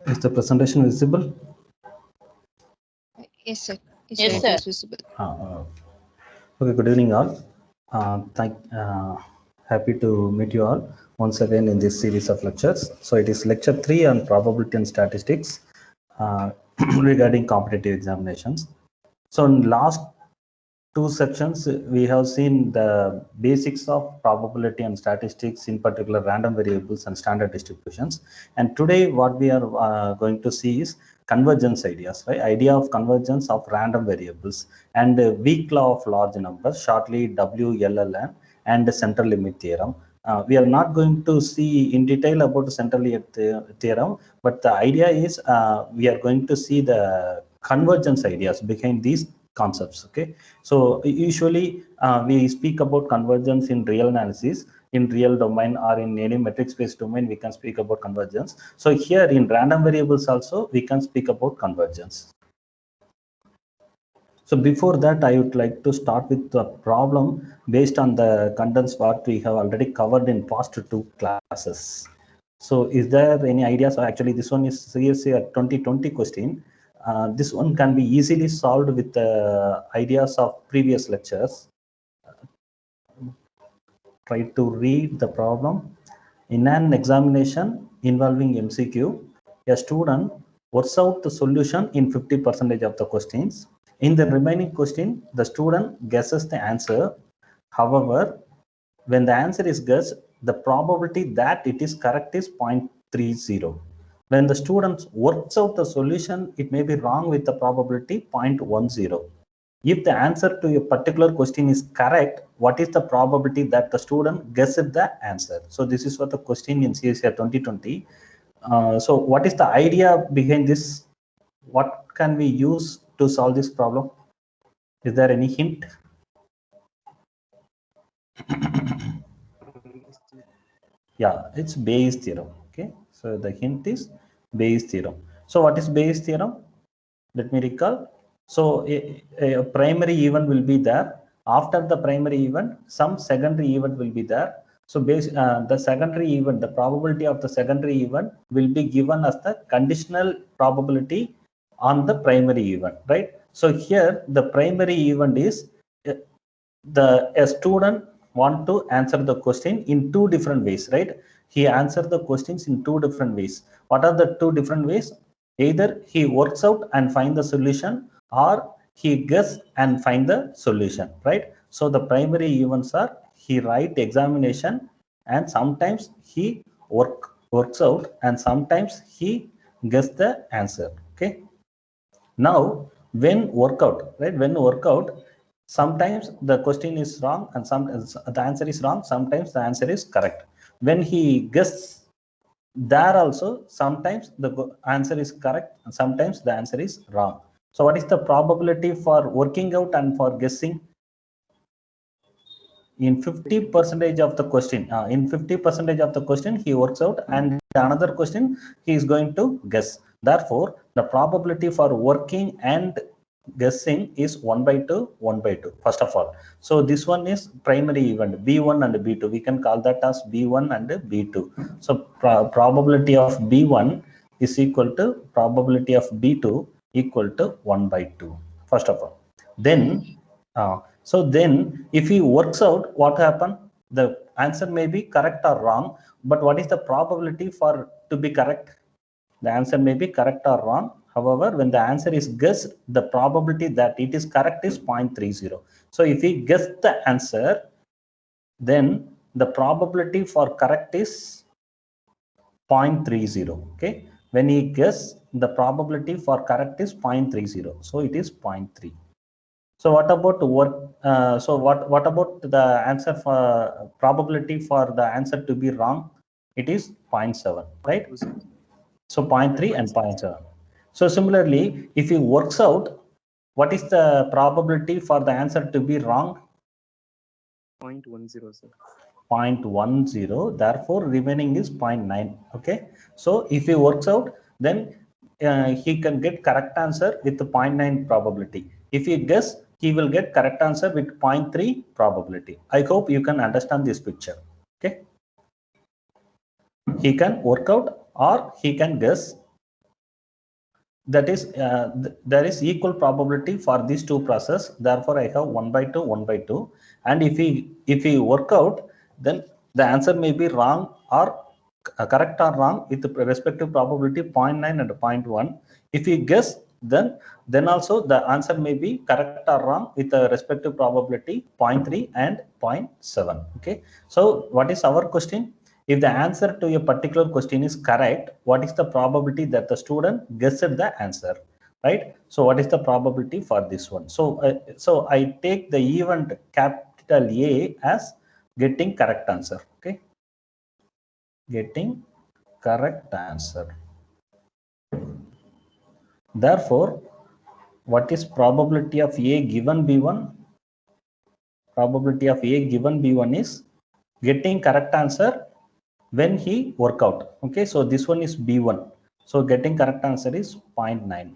Is the presentation visible? Yes, sir. Yes, It sir. is visible. Okay, good evening all. Happy to meet you all once again in this series of lectures. So it is lecture 3 on probability and statistics uh, regarding competitive examinations. So in last two sections, we have seen the basics of probability and statistics, in particular random variables and standard distributions. And today what we are going to see is convergence ideas, right? Idea of convergence of random variables and weak law of large numbers, shortly WLLN, and the central limit theorem. We are not going to see in detail about the central limit theorem, but the idea is we are going to see the convergence ideas behind these concepts. Okay, so usually we speak about convergence in real analysis, in real domain, or in any metric space domain we can speak about convergence. So here in random variables also we can speak about convergence. So before that, I would like to start with the problem based on the contents what we have already covered in past two classes. So is there any ideas? So actually this one is CSA 2020 question. This one can be easily solved with the ideas of previous lectures. Try to read the problem. In an examination involving MCQ, a student works out the solution in 50% of the questions. In the remaining question, the student guesses the answer. However, when the answer is guessed, the probability that it is correct is 0.30. When the student works out the solution, it may be wrong with the probability 0.10. If the answer to a particular question is correct, what is the probability that the student guessed the answer? So this is what the question in CSIR 2020. So what is the idea behind this? What can we use to solve this problem? Is there any hint? Yeah, it's Bayes theorem. Okay, so the hint is Bayes theorem. So what is Bayes theorem? Let me recall. So a primary event will be there. After the primary event, some secondary event will be there. So the secondary event, the probability of the secondary event will be given as the conditional probability on the primary event, right? So here the primary event is a student want to answer the question in two different ways, right? He answered the questions in two different ways. What are the two different ways? Either he works out and find the solution, or he guess and find the solution, right? So the primary events are he write examination, and sometimes he works out, and sometimes he guess the answer. Okay, now when workout, right, when workout, sometimes the question is wrong and sometimes the answer is wrong, sometimes the answer is correct. When he guesses, there also sometimes the answer is correct and sometimes the answer is wrong. So what is the probability for working out and for guessing? In 50% of the question, in 50% of the question he works out, and another question he is going to guess. Therefore the probability for working and guessing is 1 by 2, 1 by 2, first of all. So this one is primary event b1 and b2, we can call that as b1 and b2. So probability of b1 is equal to probability of b2 equal to 1 by 2, first of all. Then so then if he works out, what happened? The answer may be correct or wrong, but what is the probability for to be correct? The answer may be correct or wrong. However, when the answer is guessed, the probability that it is correct is 0.30. So if he guessed the answer, then the probability for correct is 0.30. Okay, when he guess, the probability for correct is 0.30. So it is 0.3. So what about work? So what about the answer for probability for the answer to be wrong? It is 0.7, right? So 0.3 and 0.7. So similarly, if it works out, what is the probability for the answer to be wrong? 0.10, sir. 0.10. Therefore, remaining is 0.9. Okay. So if he works out, then he can get correct answer with the 0.9 probability. If he guess, he will get correct answer with 0.3 probability. I hope you can understand this picture. Okay. He can work out or he can guess. that is there is equal probability for these two process, therefore I have 1 by 2 1 by 2, and if we work out, then the answer may be wrong or correct or wrong with the respective probability 0.9 and 0.1. If we guess, then also the answer may be correct or wrong with the respective probability 0.3 and 0.7. Okay, so what is our question? If the answer to a particular question is correct, what is the probability that the student guessed the answer, right? So what is the probability for this one? So I take the event capital A as getting correct answer. Okay, getting correct answer. Therefore, what is probability of A given B1? Probability of A given B1 is getting correct answer when he work out. Okay, so this one is B1, so getting correct answer is 0.9.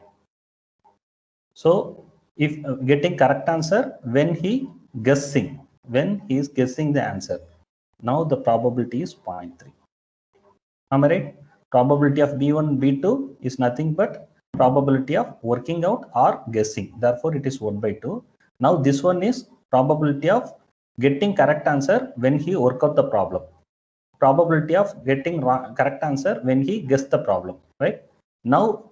So if getting correct answer when he is guessing the answer, now the probability is 0.3. Am I right? Probability of B1 B2 is nothing but probability of working out or guessing, therefore it is 1 by 2. Now this one is probability of getting correct answer when he work out the problem, probability of getting correct answer when he guessed the problem, right? Now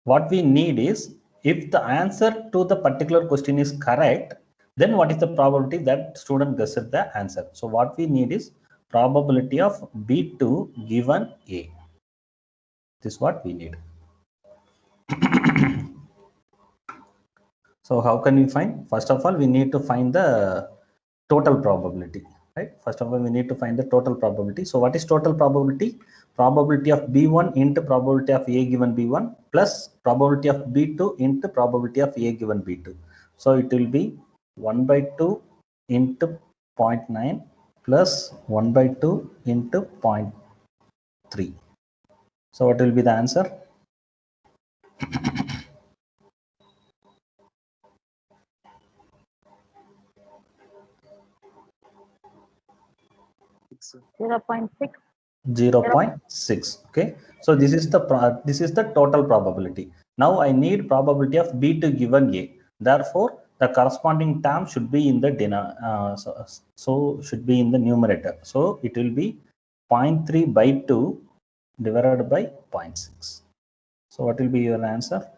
what we need is, if the answer to the particular question is correct, then what is the probability that student guessed the answer? So what we need is probability of B2 given A. This is what we need. So how can we find? First of all, we need to find the total probability, right? First of all, we need to find the total probability. So what is total probability? Probability of B1 into probability of A given B1 plus probability of B2 into probability of A given B2. So it will be 1 by 2 into 0.9 plus 1 by 2 into 0.3. So what will be the answer? Zero 0.6. Okay, so this is the total probability. Now I need probability of B2 given A, therefore the corresponding term should be in the so should be in the numerator. So it will be 0.3 by 2 divided by 0.6. So what will be your answer?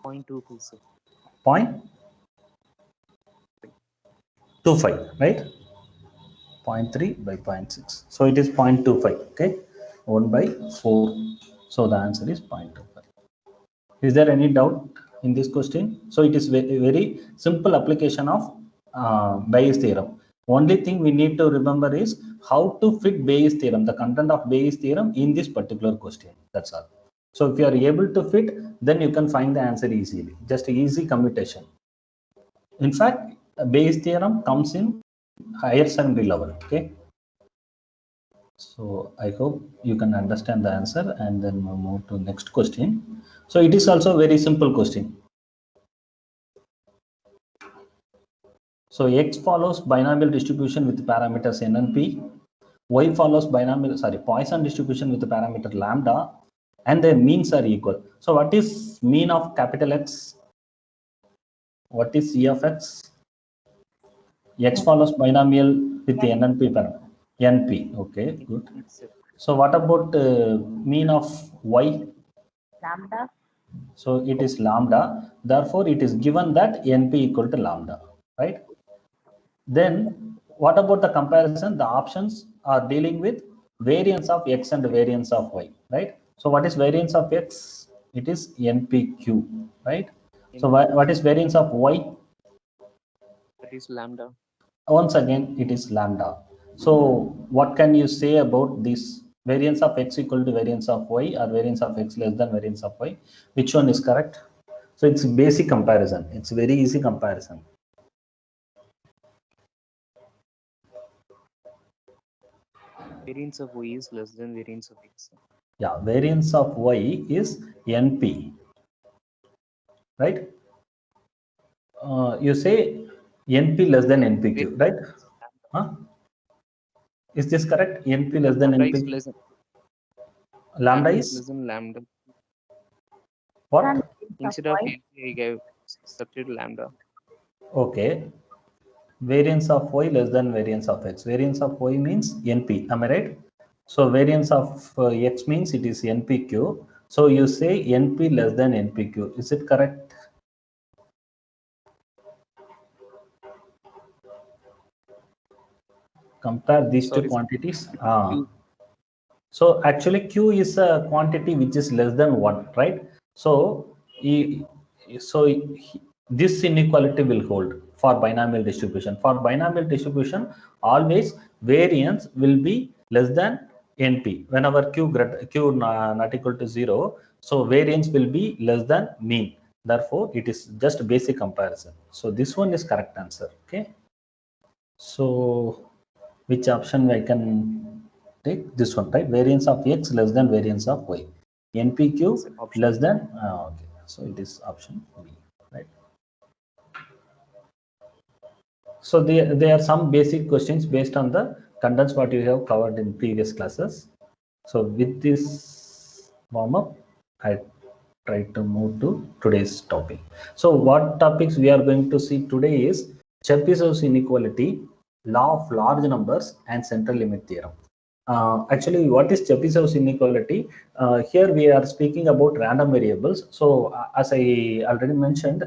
Point 0.25, right? 0.3 by 0.6, so it is 0.25. Okay, 1 by 4, so the answer is 0.25. Is there any doubt in this question? So it is very simple application of Bayes theorem. Only thing we need to remember is how to fit Bayes theorem, the content of Bayes theorem in this particular question. That's all. So if you are able to fit, then you can find the answer easily. Just easy commutation. In fact, Bayes theorem comes in higher secondary level. Okay, so I hope you can understand the answer, and then we'll move to next question. So it is also a very simple question. So X follows binomial distribution with parameters n and p. Y follows Poisson distribution with the parameter lambda, and their means are equal. So what is mean of capital X? What is E of X? X follows binomial with the n and p parameter. NP. Okay, good. So what about mean of Y? lambda. So it is lambda. Therefore, it is given that NP equal to lambda, right? Then what about the comparison? The options are dealing with variance of X and variance of Y, right? So what is variance of X? It is NPQ, right? So what is variance of Y? That is lambda. Once again, it is lambda. So what can you say about this? Variance of X equal to variance of Y, or variance of X less than variance of Y? Which one is correct? So it's basic comparison. It's very easy comparison. Variance of Y is less than variance of X. Yeah, variance of Y is NP, right? You say NP less than NPQ, right? Huh? Is this correct? NP less than Lambda is NP. less than Lambda lambda is is less than lambda. what? And of Instead of y. NP, I gave substitute lambda. Okay. Variance of y less than variance of x. Variance of y means NP. Am I right? So variance of x means it is NPQ. So you say NP less than NPQ. Is it correct? Compare these two Sorry, sir. quantities. Q. So actually Q is a quantity which is less than 1, right? So, this inequality will hold for binomial distribution. For binomial distribution, always variance will be less than NP. Whenever Q not equal to 0, so variance will be less than mean. Therefore, it is just basic comparison. So this one is correct answer. Okay. So which option I can take? This one, right? Variance of x less than variance of y. Yes, NPQ sir. Option less B. than, okay. So it is option B, right? So there are some basic questions based on the contents what you have covered in previous classes. So with this warm up, I try to move to today's topic. So what topics we are going to see today is Chebyshev's inequality, law of large numbers, and central limit theorem. Actually, what is Chebyshev's inequality? Here we are speaking about random variables. So as I already mentioned,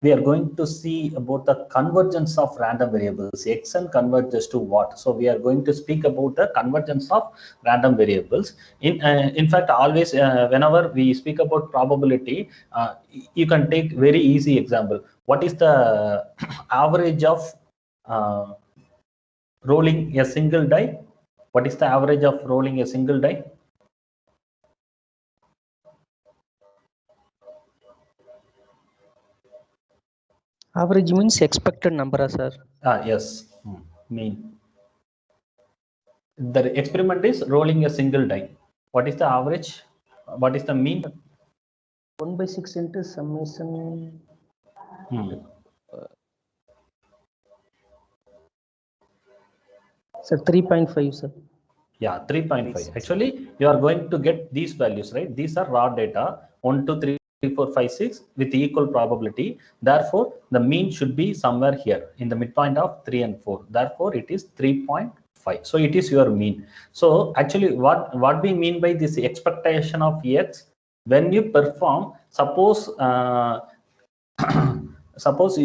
we are going to see about the convergence of random variables. Xn converges to what? So we are going to speak about the convergence of random variables. In fact, always whenever we speak about probability, you can take very easy example. What is the average of uh, rolling a single die? What is the average of rolling a single die? Average means expected number, sir. Yes, mean. The experiment is rolling a single die. What is the average? What is the mean? 1/6 into summation. Sir, 3.5, sir. Yeah, 3.5. Actually, you are going to get these values, right? These are raw data 1, 2, 3, 4, 5, 6 with equal probability. Therefore, the mean should be somewhere here in the midpoint of 3 and 4. Therefore, it is 3.5. So it is your mean. So actually, what we mean by this expectation of x, when you perform, suppose suppose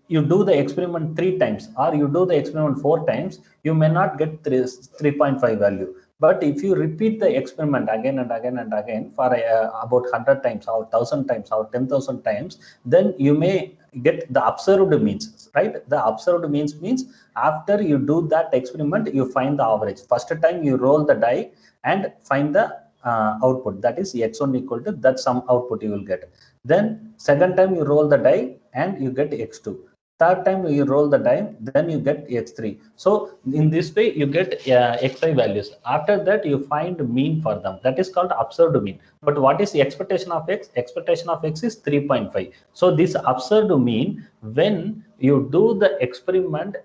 you do the experiment 3 times or you do the experiment 4 times, you may not get 3.5 value. But if you repeat the experiment again and again and again for about 100 times or 1000 times or 10,000 times, then you may get the observed means, right? The observed means after you do that experiment, you find the average. First time you roll the die and find the output, that is x1 equal to that some output you will get. Then second time you roll the die and you get x2. Third time you roll the die, then you get x3. So in this way you get xi values. After that you find mean for them. That is called observed mean. But what is the expectation of x? Expectation of x is 3.5. So this observed mean, when you do the experiment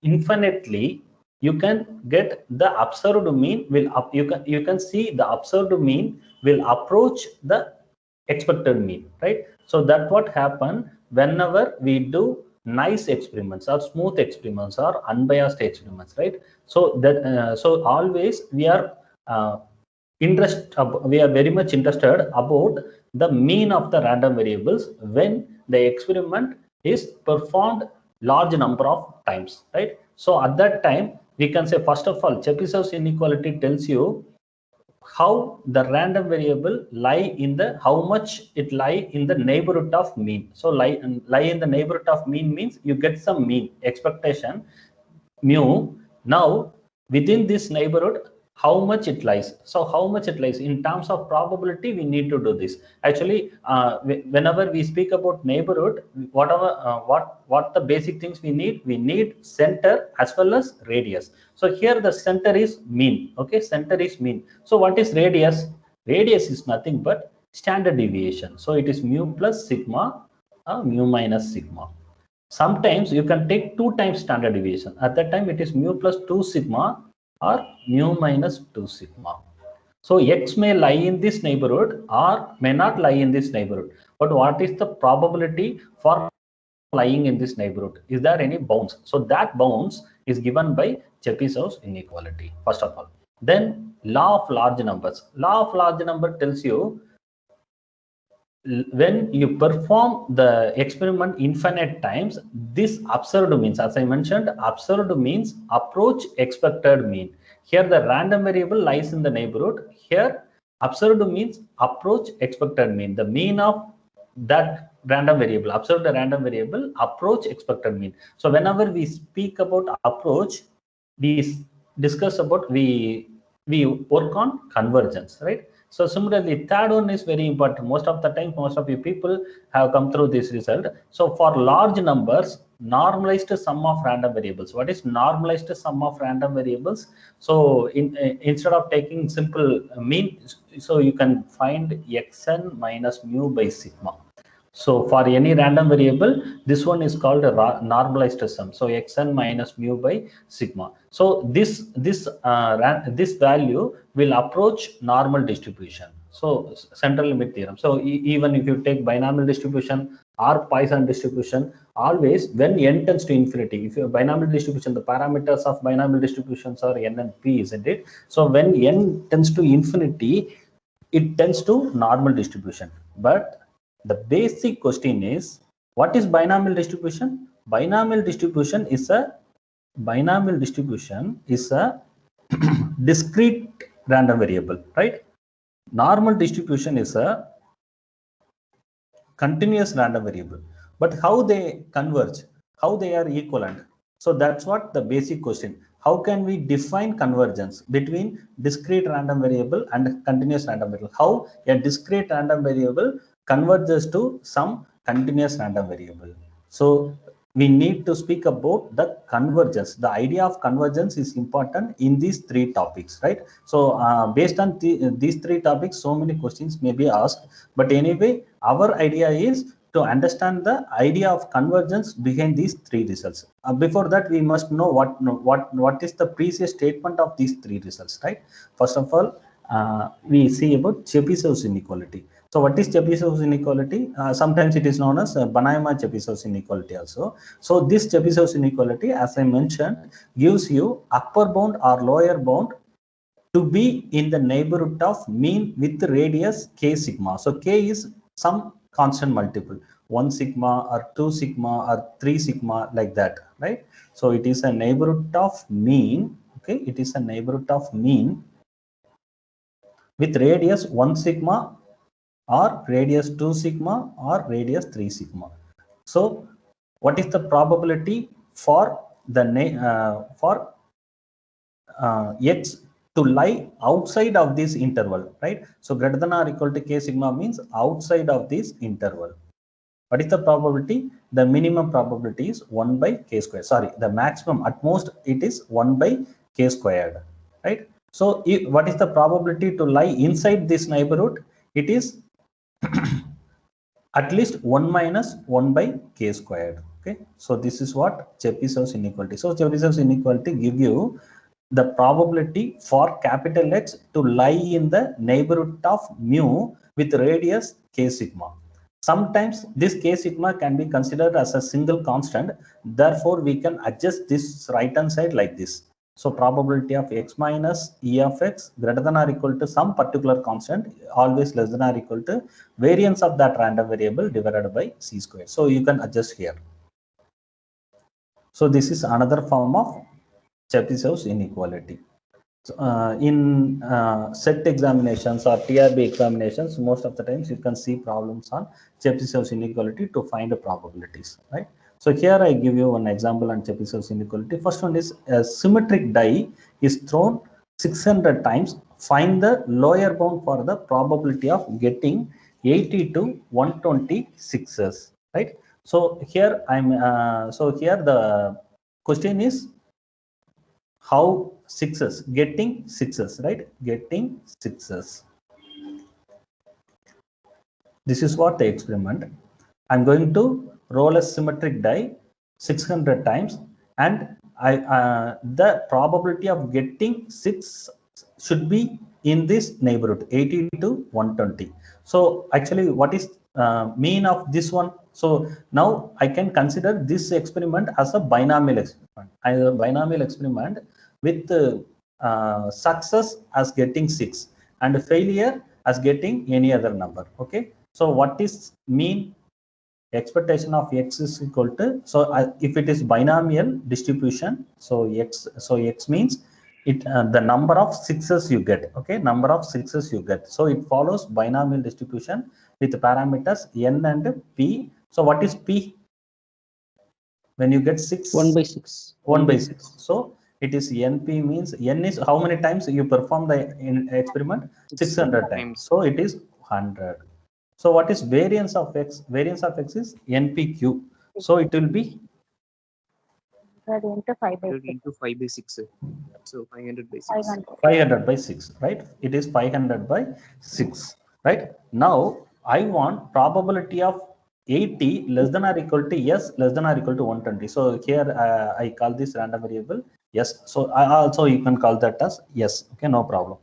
infinitely, you can get the observed mean will up. You can see the observed mean will approach the expected mean, right? So that what happen whenever we do nice experiments or smooth experiments or unbiased experiments, right? So that so always we are we are very much interested about the mean of the random variables when the experiment is performed large number of times, right? So at that time we can say, first of all, Chebyshev's inequality tells you how the random variable lie in the, how much it lie in the neighborhood of mean. So lie in the neighborhood of mean means you get some mean expectation mu. Now within this neighborhood, how much it lies. So how much it lies in terms of probability, we need to do this. Actually, whenever we speak about neighborhood, whatever what the basic things we need center as well as radius. So here the center is mean. Okay, center is mean. So what is radius? Radius is nothing but standard deviation. So it is mu plus sigma, mu minus sigma. Sometimes you can take 2 times standard deviation. At that time, it is mu plus 2 sigma or mu minus 2 sigma. So x may lie in this neighborhood or may not lie in this neighborhood. But what is the probability for lying in this neighborhood? Is there any bounds? So that bounds is given by Chebyshev's inequality, first of all. Then law of large numbers. Law of large number tells you when you perform the experiment infinite times, this absurd means, as I mentioned, absurd means approach expected mean. Here the random variable lies in the neighborhood. Here absurd means approach expected mean. The mean of that random variable, observe the random variable, approach expected mean. So whenever we speak about approach, we discuss about, we work on convergence, right? So similarly, third one is very important. Most of the time, most of you people have come through this result. So for large numbers, normalized sum of random variables. What is normalized sum of random variables? So instead of taking simple mean, so you can find xn minus mu by sigma. So for any random variable, this one is called a normalized sum. So xn minus mu by sigma. So this value will approach normal distribution. So central limit theorem. So even if you take binomial distribution or Poisson distribution, always when n tends to infinity, if you have binomial distribution, the parameters of binomial distributions are n and p, isn't it? So when n tends to infinity, it tends to normal distribution. But the basic question is, what is binomial distribution? Binomial distribution is a discrete random variable, right? Normal distribution is a continuous random variable. But how they converge, how they are equivalent? So that's what the basic question. How can we define convergence between discrete random variable and continuous random variable? How a discrete random variable converges to some continuous random variable? So we need to speak about the convergence. The idea of convergence is important in these three topics, right? So based on these three topics, so many questions may be asked. But anyway, our idea is to understand the idea of convergence behind these three results. Before that, we must know what is the previous statement of these three results, right? First of all, we see about Chebyshev's inequality. So what is Chebyshev's inequality? Sometimes it is known as Banayama-Chebyshev's inequality also. So this Chebyshev's inequality, as I mentioned, gives you upper bound or lower bound to be in the neighborhood of mean with radius k sigma. So k is some constant multiple, 1 sigma or 2 sigma or 3 sigma, like that, right? So it is a neighborhood of mean, okay? It is a neighborhood of mean with radius 1 sigma or radius 2 sigma or radius 3 sigma. So what is the probability for the x to lie outside of this interval, right? So greater than or equal to k sigma means outside of this interval. What is the probability? The minimum probability is 1 by k squared. Sorry, the maximum, at most it is 1 by k squared, right? So what is the probability to lie inside this neighborhood? It is at least 1 minus 1 by k squared. Okay, so this is what Chebyshev's inequality. So Chebyshev's inequality give you the probability for capital X to lie in the neighborhood of mu with radius k sigma. Sometimes this k sigma can be considered as a single constant. Therefore, we can adjust this right hand side like this. So probability of x minus e of x greater than or equal to some particular constant, always less than or equal to variance of that random variable divided by c square. So you can adjust here. So this is another form of Chebyshev's inequality. In set examinations or TRB examinations, most of the times you can see problems on Chebyshev's inequality to find the probabilities, right? So here I give you one example on Chebyshev's inequality. First one is a symmetric die is thrown 600 times. Find the lower bound for the probability of getting 80 to 126s, right? So here here the question is how sixes, getting sixes, right? Getting sixes. This is what the experiment. I'm going to roll a symmetric die 600 times and the probability of getting 6 should be in this neighborhood 80 to 120. So actually what is mean of this one? So now I can consider this experiment as a binomial experiment. A binomial experiment with success as getting 6 and failure as getting any other number. Okay, so what is mean? Expectation of x is equal to, so if it is binomial distribution, so x means it the number of sixes you get. Okay, number of sixes you get, so it follows binomial distribution with parameters n and p. So what is p when you get 6? 1 by 6. 1 by 6. So it is np, means n is how many times you perform the experiment? 600 times. So it is 100. So what is variance of x? Variance of x is npq. So it will be 100 into 5 by 100 6. into 5 by 6. So 500 by 6. 500. 500 by 6, right? It is 500 by 6, right? Now I want probability of 80 less than or equal to yes less than or equal to 120. So here I call this random variable yes. So I also you can call that as yes. Okay, no problem.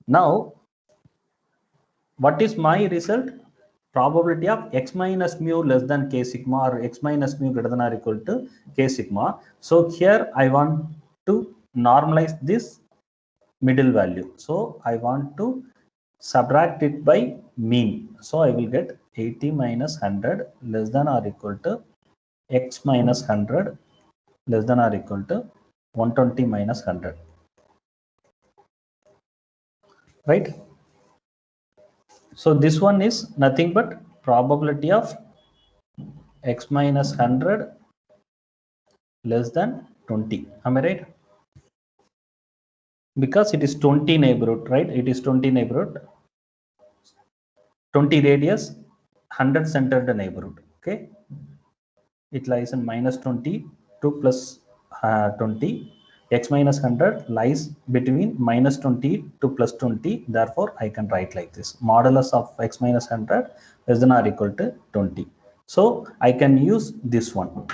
Now what is my result? Probability of x minus mu less than k sigma or x minus mu greater than or equal to k sigma. So here I want to normalize this middle value. So I want to subtract it by mean. So I will get 80 minus 100 less than or equal to x minus 100 less than or equal to 120 minus 100. Right? So this one is nothing but probability of x minus 100 less than 20. Am I right? Because it is 20 neighborhood, right? It is 20 neighborhood, 20 radius, 100 centered neighborhood. Okay, it lies in minus 20 to plus 20. X minus 100 lies between minus 20 to plus 20. Therefore I can write like this: modulus of x minus 100 less than or equal to 20. So I can use this one,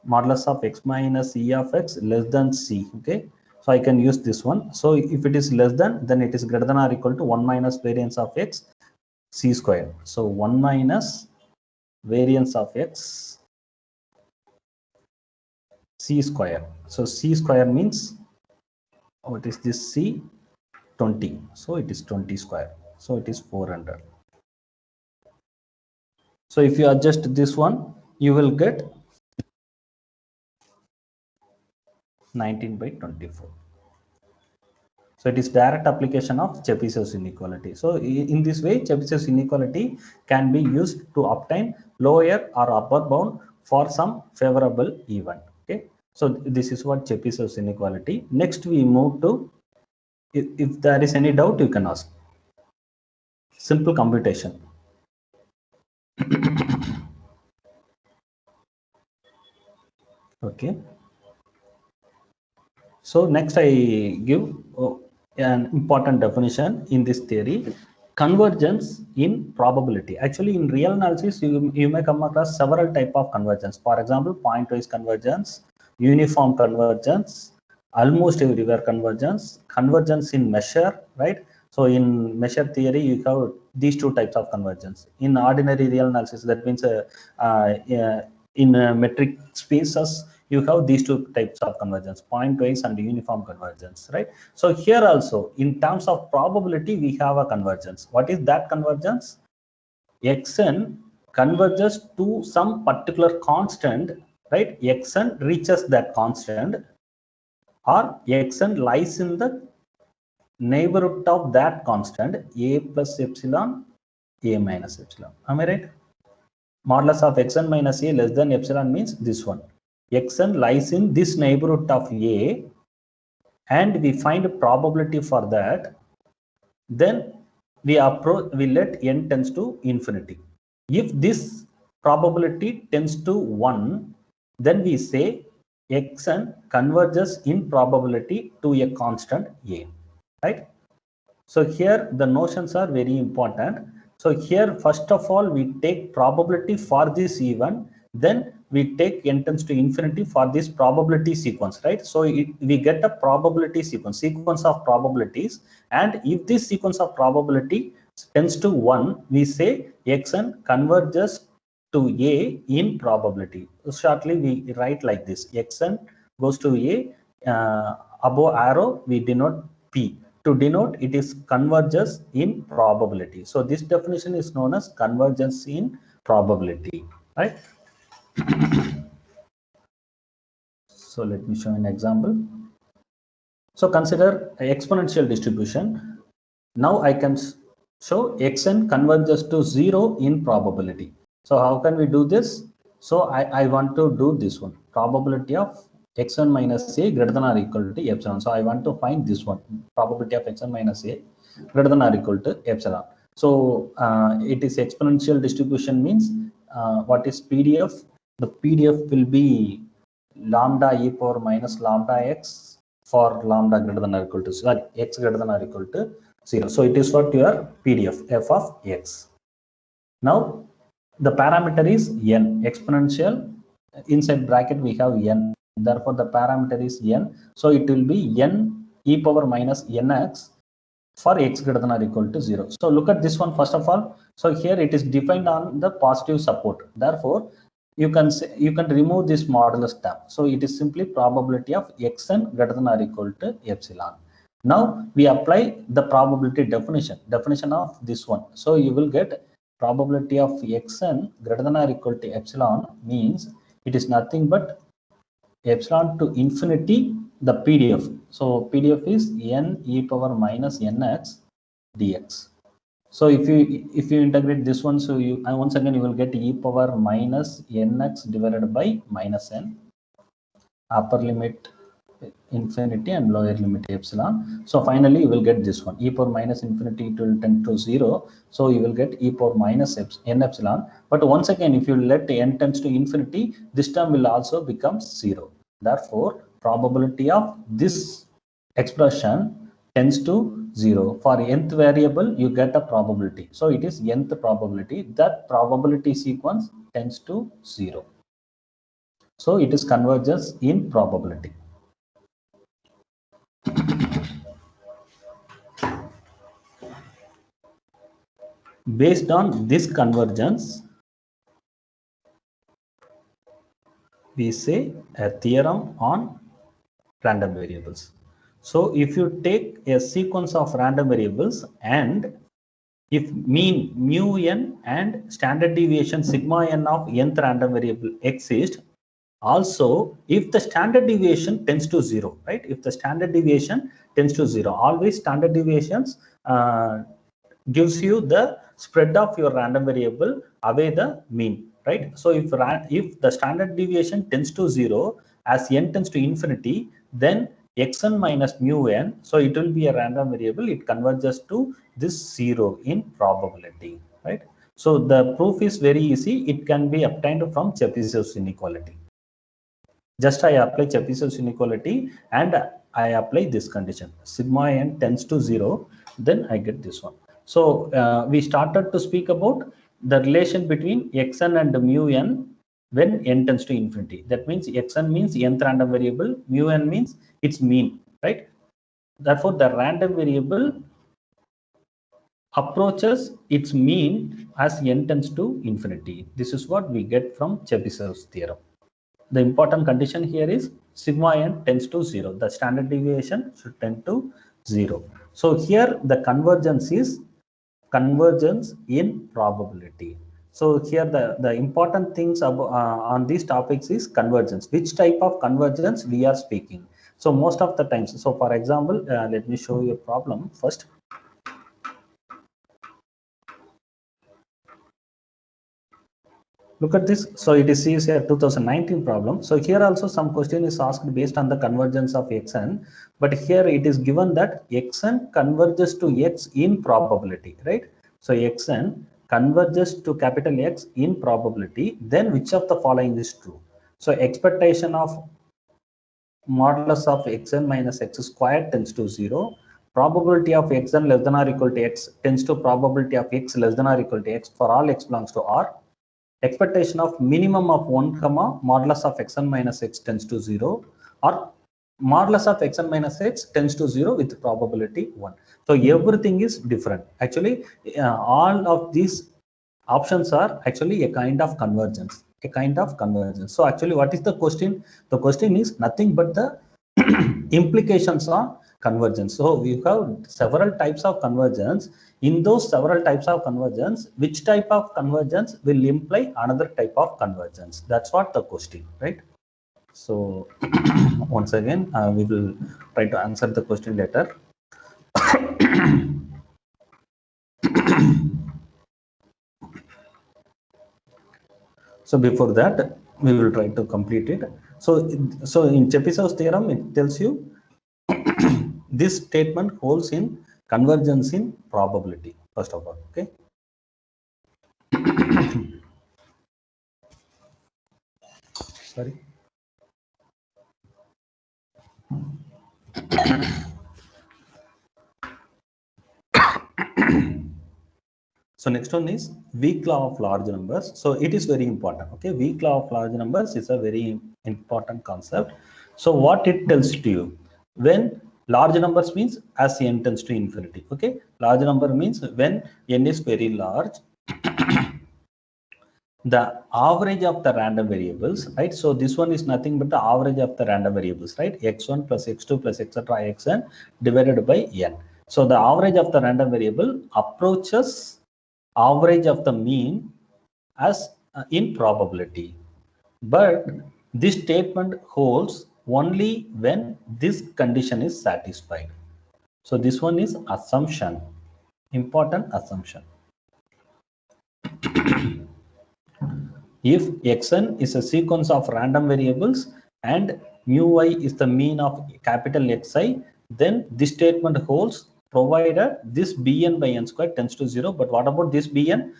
modulus of x minus e of x less than c. Okay, so I can use this one. So if it is less than, then it is greater than or equal to 1 minus variance of x c square. So 1 minus variance of x c square. So c square means what is this? C 20. So it is 20 square. So it is 400. So if you adjust this one, you will get 19 by 24. So it is direct application of Chebyshev's inequality. So in this way, Chebyshev's inequality can be used to obtain lower or upper bound for some favorable event. Okay. So this is what Chebyshev's inequality. Next we move to, if there is any doubt you can ask. Simple computation. Okay. So next I give an important definition in this theory: convergence in probability. Actually in real analysis you may come across several type of convergence. For example, pointwise convergence, uniform convergence, almost everywhere convergence, convergence in measure, right? So in measure theory you have these two types of convergence. In ordinary real analysis, that means in metric spaces you have these two types of convergence: pointwise and uniform convergence, right? So here also in terms of probability we have a convergence. What is that convergence? Xn converges to some particular constant, right? Xn reaches that constant, or Xn lies in the neighborhood of that constant, a plus epsilon, a minus epsilon. Am I right? Modulus of xn minus a less than epsilon means this one. Xn lies in this neighborhood of a, and we find a probability for that. Then we let n tends to infinity. If this probability tends to 1, then we say xn converges in probability to a constant a, right? So here the notions are very important. So here first of all we take probability for this event, then we take n tends to infinity for this probability sequence, right? So we get a probability sequence of probabilities, and if this sequence of probability tends to 1, we say xn converges to a in probability. Shortly we write like this: xn goes to a, above arrow we denote p. To denote it is converges in probability. So this definition is known as convergence in probability, right? So let me show an example. So consider exponential distribution. Now I can show xn converges to 0 in probability. So how can we do this? So I want to do this one, probability of xn minus a greater than or equal to epsilon. So I want to find this one, probability of xn minus a greater than or equal to epsilon. So it is exponential distribution means what is PDF? The PDF will be lambda e power minus lambda x for lambda greater than or equal to, sorry, x greater than or equal to 0. So it is what your PDF f of x. Now the parameter is n, exponential, inside bracket we have n, therefore the parameter is n. So it will be n e power minus nx for x greater than or equal to 0. So look at this one first of all. So here it is defined on the positive support, therefore you can say, you can remove this modulus term. So it is simply probability of xn greater than or equal to epsilon. Now we apply the probability definition of this one. So you will get probability of xn greater than or equal to epsilon means it is nothing but epsilon to infinity the PDF. So PDF is n e power minus nx dx. So if you integrate this one, so you once again you will get e power minus nx divided by minus n, upper limit infinity and lower limit epsilon. So finally you will get this one, e power minus infinity, it will tend to 0. So you will get e power minus n epsilon. But once again, if you let n tends to infinity, this term will also become 0. Therefore, probability of this expression tends to 0. For nth variable, you get a probability. So it is nth probability. That probability sequence tends to 0. So it is converges in probability. Based on this convergence, we say a theorem on random variables. So if you take a sequence of random variables and if mean mu n and standard deviation sigma n of nth random variable exist, also if the standard deviation tends to 0, right? If the standard deviation tends to 0, always standard deviations gives you the spread of your random variable away the mean, right? So if the standard deviation tends to 0 as n tends to infinity, then xn minus mu n, so it will be a random variable, it converges to this 0 in probability, right? So the proof is very easy, it can be obtained from Chebyshev's inequality. Just I apply Chebyshev's inequality and I apply this condition, sigma n tends to 0, then I get this one. So we started to speak about the relation between xn and mu n when n tends to infinity. That means xn means nth random variable, mu n means its mean, right? Therefore, the random variable approaches its mean as n tends to infinity. This is what we get from Chebyshev's theorem. The important condition here is sigma n tends to 0. The standard deviation should tend to 0. So here the convergence is convergence in probability. So here the important things on these topics is convergence. Which type of convergence we are speaking. So most of the times, so for example, let me show you a problem first. Look at this. So it is a 2019 problem. So here also some question is asked based on the convergence of xn, but here it is given that xn converges to x in probability, right? So xn converges to capital X in probability, then which of the following is true? So expectation of modulus of xn minus x squared tends to 0. Probability of xn less than or equal to x tends to probability of x less than or equal to x for all x belongs to R. expectation of minimum of 1 comma modulus of xn minus x tends to 0, or modulus of xn minus x tends to 0 with probability 1. So everything is different. Actually, all of these options are actually a kind of convergence. So actually, what is the question? The question is nothing but the implications on convergence. So we have several types of convergence. In those several types of convergence, which type of convergence will imply another type of convergence? That's what the question, right? So once again, we will try to answer the question later. So before that, we will try to complete it. So in Chebyshev's theorem, it tells you this statement holds in convergence in probability, first of all. Okay. Sorry. So next one is weak law of large numbers. So it is very important. Okay, weak law of large numbers is a very important concept. So what it tells to you, when large numbers means as n tends to infinity. Okay, large number means when n is very large, the average of the random variables, right? So this one is nothing but the average of the random variables, right? X1 plus X2 plus etc. Xn divided by n. So the average of the random variable approaches average of the mean as in probability. But this statement holds only when this condition is satisfied. So this one is assumption, important assumption. If xn is a sequence of random variables and mu y is the mean of capital Xi, then this statement holds provided this bn by n square tends to 0. But what about this bn?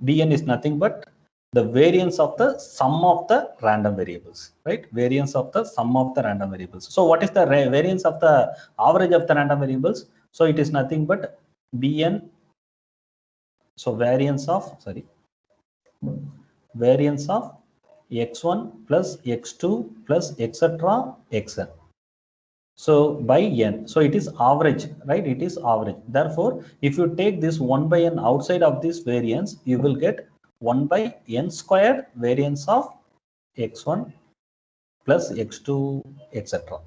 Bn is nothing but the variance of the sum of the random variables, right? Variance of the sum of the random variables. So what is the variance of the average of the random variables? So it is nothing but bn. So variance of x1 plus x2 plus etc. xn. So by n, so it is average, right? It is average. Therefore, if you take this 1 by n outside of this variance, you will get 1 by n squared variance of x1 plus x2 etc.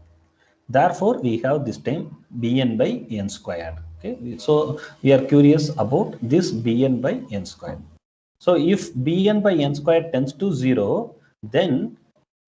Therefore, we have this time bn by n squared. Okay, so we are curious about this bn by n squared. So if bn by n squared tends to 0, then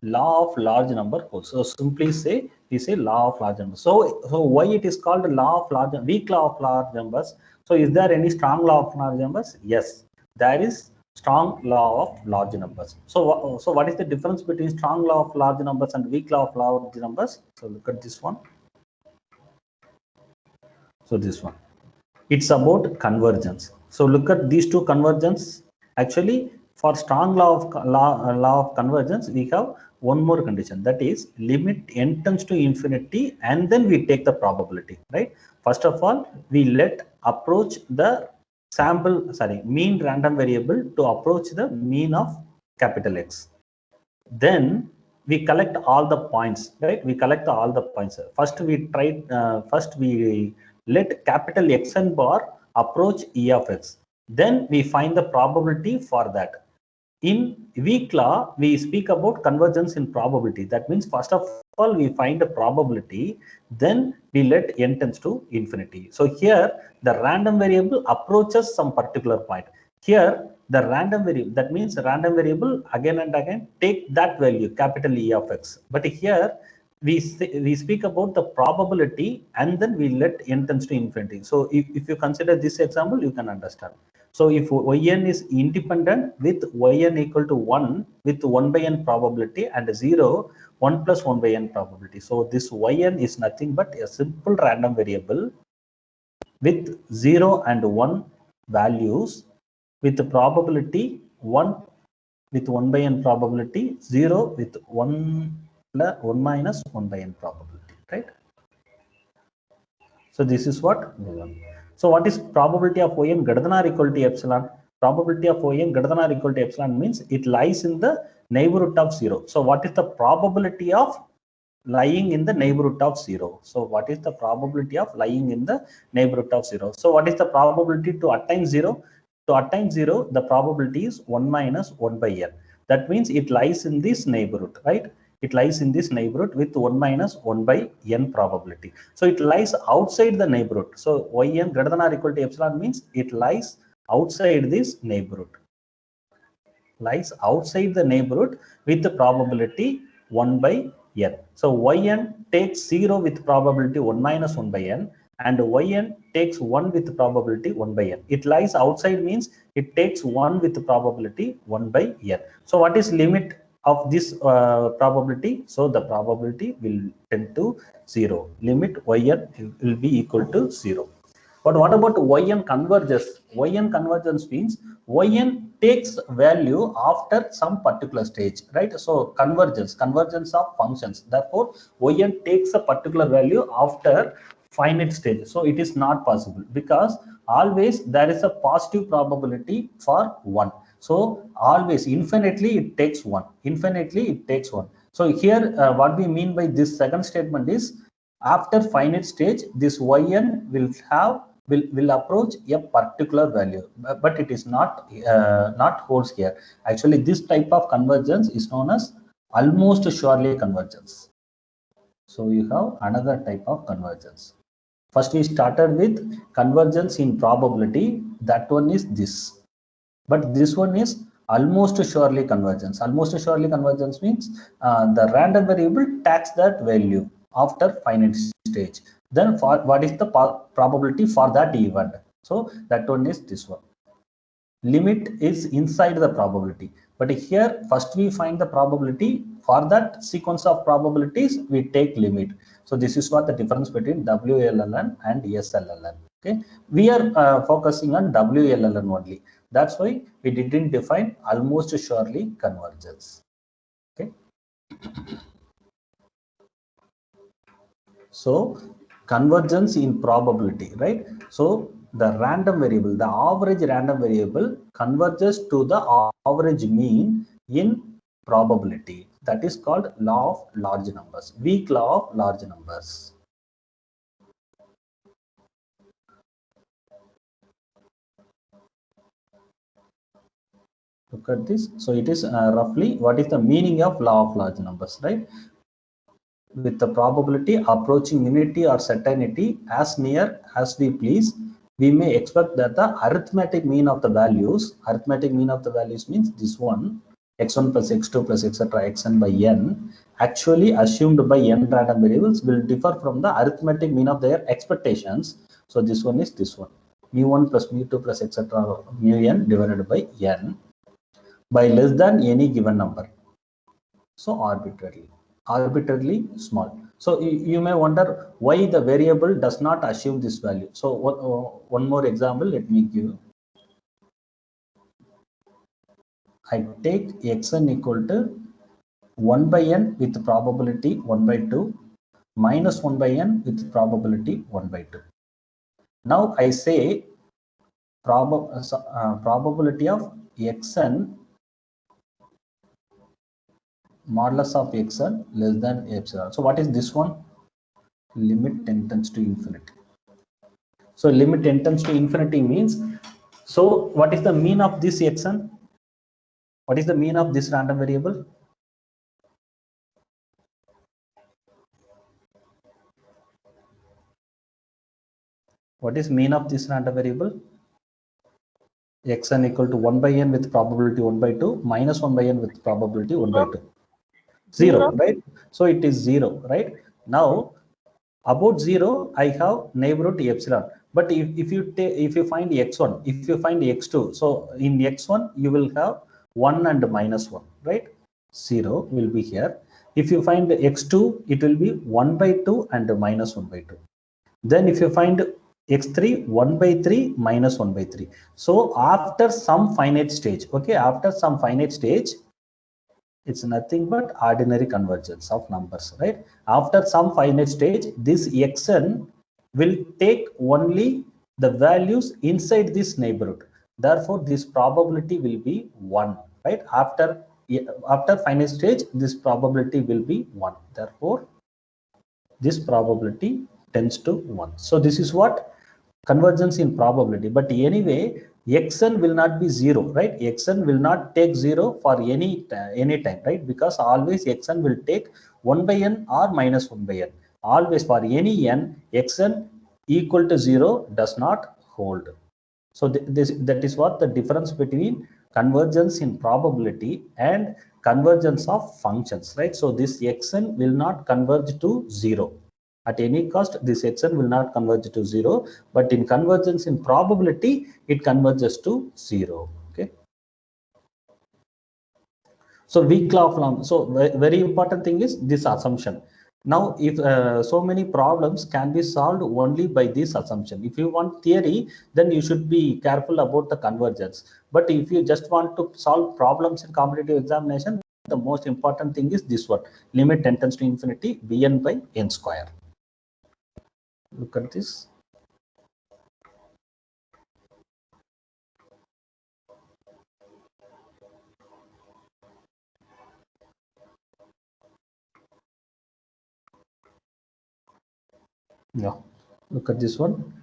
law of large number holds. So simply say we say law of large numbers. So why it is called law of large, weak law of large numbers? So is there any strong law of large numbers? Yes, there is strong law of large numbers. So what is the difference between strong law of large numbers and weak law of large numbers? So look at this one. So this one, it's about convergence. So look at these two convergence. Actually, for strong law of convergence, we have one more condition, that is limit n tends to infinity, and then we take the probability, right? First of all, we let approach the mean random variable to approach the mean of capital X. Then we collect all the points, right? We collect all the points. First we let capital Xn bar approach E of X. Then we find the probability for that. In weak law, we speak about convergence in probability. That means first of all, we find the probability, then we let n tends to infinity. So here the random variable approaches some particular point. Here the random variable, that means random variable again and again take that value, capital E of X. But here we speak about the probability and then we let n tends to infinity. So if you consider this example, you can understand. So if yn is independent with yn equal to 1 with 1 by n probability and 0, 1 plus 1 by n probability. So this yn is nothing but a simple random variable with 0 and 1 values with the probability 1 with 1 by n probability, 0 with 1 minus 1 by n probability, right? So this is what. So what is probability of yn greater than or equal to epsilon? Probability of yn greater than or equal to epsilon means it lies in the neighborhood of 0. So what is the probability of lying in the neighborhood of 0? So what is the probability of lying in the neighborhood of 0? So what is the probability to attain 0? To attain 0, the probability is 1 minus 1 by n. That means it lies in this neighborhood, right? It lies in this neighborhood with 1 minus 1 by n probability. So it lies outside the neighborhood. So yn greater than or equal to epsilon means it lies outside this neighborhood. Lies outside the neighborhood with the probability 1 by n. So yn takes 0 with probability 1 minus 1 by n, and yn takes 1 with probability 1 by n. It lies outside means it takes 1 with probability 1 by n. So what is limit of this probability? So the probability will tend to 0. Limit yn will be equal to 0. But what about yn converges? Yn convergence means yn takes value after some particular stage, right? So convergence of functions. Therefore, yn takes a particular value after finite stage. So it is not possible because always there is a positive probability for 1. So always infinitely it takes 1. Infinitely it takes 1. So here what we mean by this second statement is after finite stage this yn will approach a particular value, but it is not holds here. Actually, this type of convergence is known as almost surely convergence. So you have another type of convergence. First we started with convergence in probability. That one is this, but this one is almost surely convergence. Almost surely convergence means the random variable takes that value after finite stage. Then for what is the probability for that event? So that one is this one. Limit is inside the probability, but here first we find the probability. For that sequence of probabilities we take limit. So this is what the difference between WLLN and SLLN. Okay, we are focusing on WLLN only. That's why we didn't define almost surely convergence. Okay, so convergence in probability, right? So the random variable, the average random variable converges to the average mean in probability. That is called law of large numbers, weak law of large numbers. Look at this. So it is roughly what is the meaning of law of large numbers, right? With the probability approaching unity or certainty as near as we please, we may expect that the arithmetic mean of the values means this one, x1 plus x2 plus etc. xn by n, actually assumed by n random variables, will differ from the arithmetic mean of their expectations. So this one is this one, mu1 plus mu2 plus etc. mu n divided by n by less than any given number. So arbitrarily small. So you may wonder why the variable does not assume this value. So one more example, let me give. I take xn equal to 1 by n with probability 1 by 2 minus 1 by n with probability 1 by 2. Now I say probability of xn modulus of xn less than epsilon. So what is this one? Limit tends to infinity. So limit tends to infinity means, so what is the mean of this xn? What is the mean of this random variable? What is mean of this random variable? Xn equal to 1 by n with probability 1 by 2 minus 1 by n with probability 1 by 2. 0, right? So it is 0, right? Now about 0 I have neighborhood epsilon, but if you find x1, if you find x2, so in x1 you will have 1 and minus 1, right? 0 will be here. If you find x2, it will be 1 by 2 and minus 1 by 2. Then if you find x3, 1 by 3 minus 1 by 3. So after some finite stage, okay, after some finite stage, it's nothing but ordinary convergence of numbers, right? After some finite stage, this xn will take only the values inside this neighborhood. Therefore, this probability will be 1, right? After finite stage, this probability will be 1. Therefore, this probability tends to 1. So this is what convergence in probability. But anyway, xn will not be 0, right? Xn will not take 0 for any time, right? Because always xn will take 1 by n or minus 1 by n. Always for any n, xn equal to 0 does not hold. So that is what the difference between convergence in probability and convergence of functions, right? So this xn will not converge to 0. At any cost, this xn will not converge to 0, but in convergence in probability, it converges to 0. Okay. So weak law of Lam. So very important thing is this assumption. Now, if so many problems can be solved only by this assumption. If you want theory, then you should be careful about the convergence. But if you just want to solve problems in competitive examination, the most important thing is this one: limit n tends to infinity bn by n square. Look at this. Yeah, look at this one.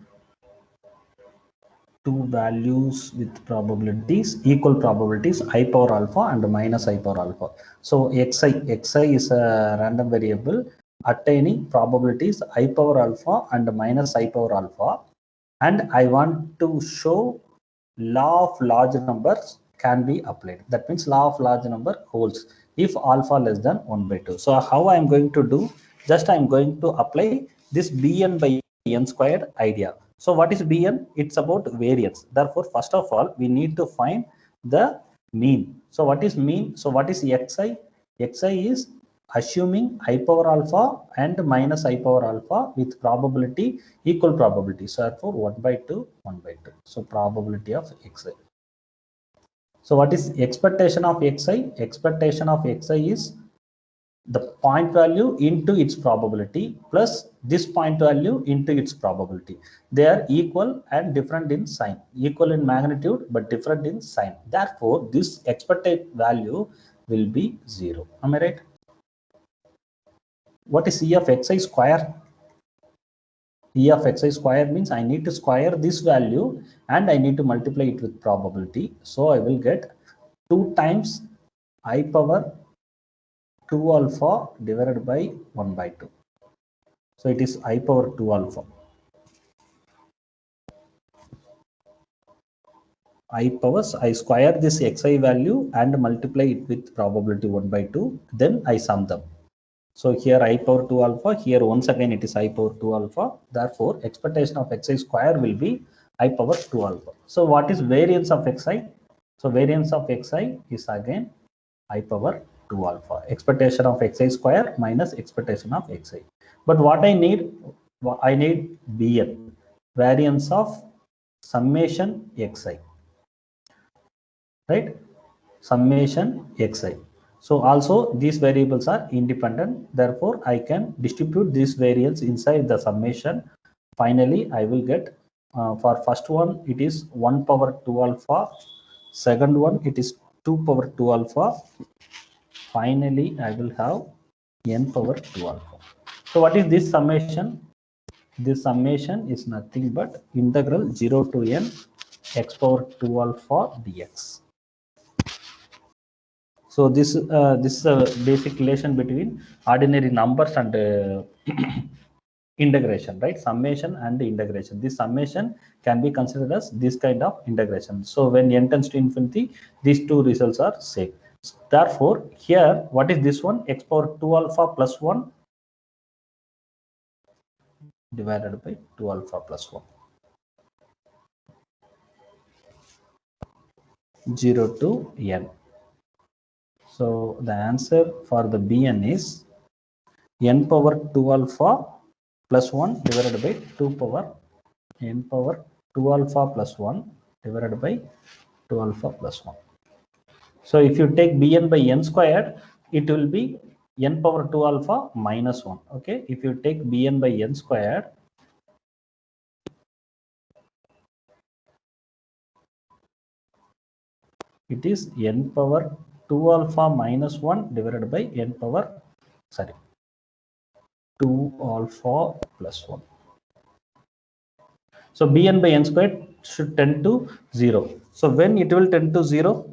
Two values with probabilities, equal probabilities, I power alpha and minus I power alpha. So xi is a random variable attaining probabilities I power alpha and minus I power alpha, and I want to show law of large numbers can be applied. That means law of large number holds if alpha less than 1 by 2. So how I am going to do? Just I am going to apply this bn by n squared idea. So what is bn? It's about variance. Therefore, first of all, we need to find the mean. So what is mean? So what is xi? Xi is assuming I power alpha and minus I power alpha with probability equal probability. So therefore 1 by 2, 1 by 2. So probability of xi. So what is expectation of xi? Expectation of xi is the point value into its probability plus this point value into its probability. They are equal and different in sign, equal in magnitude but different in sign. Therefore, this expected value will be 0. Am I right? What is E of xi square? E of xi square means I need to square this value and I need to multiply it with probability. So I will get 2 times I power 2 alpha divided by 1 by 2. So it is I power 2 alpha. I square this xi value and multiply it with probability 1 by 2. Then I sum them. So here I power 2 alpha, here once again it is I power 2 alpha. Therefore, expectation of xi square will be I power 2 alpha. So what is variance of xi? So variance of xi is again I power 2 alpha. Expectation of xi square minus expectation of xi. But what I need bn, variance of summation xi, right? Summation xi. So also these variables are independent. Therefore, I can distribute this variance inside the summation. Finally, I will get for first one it is 1 power 2 alpha. Second one it is 2 power 2 alpha. Finally, I will have n power 2 alpha. So what is this summation? This summation is nothing but integral 0 to n x power 2 alpha dx. So this is a basic relation between ordinary numbers and integration, right? Summation and integration. This summation can be considered as this kind of integration. So when n tends to infinity, these two results are same. Therefore, here what is this one? X power 2 alpha plus 1 divided by 2 alpha plus 1. 0 to n. So the answer for the Bn is n power 2 alpha plus 1 divided by 2 power n power 2 alpha plus 1 divided by 2 alpha plus 1. So if you take Bn by n squared, it will be n power 2 alpha minus 1. Okay, if you take Bn by n squared, It is n power 2 alpha minus 1 divided by n power, 2 alpha plus 1. So Bn by n squared should tend to 0. So when it will tend to 0,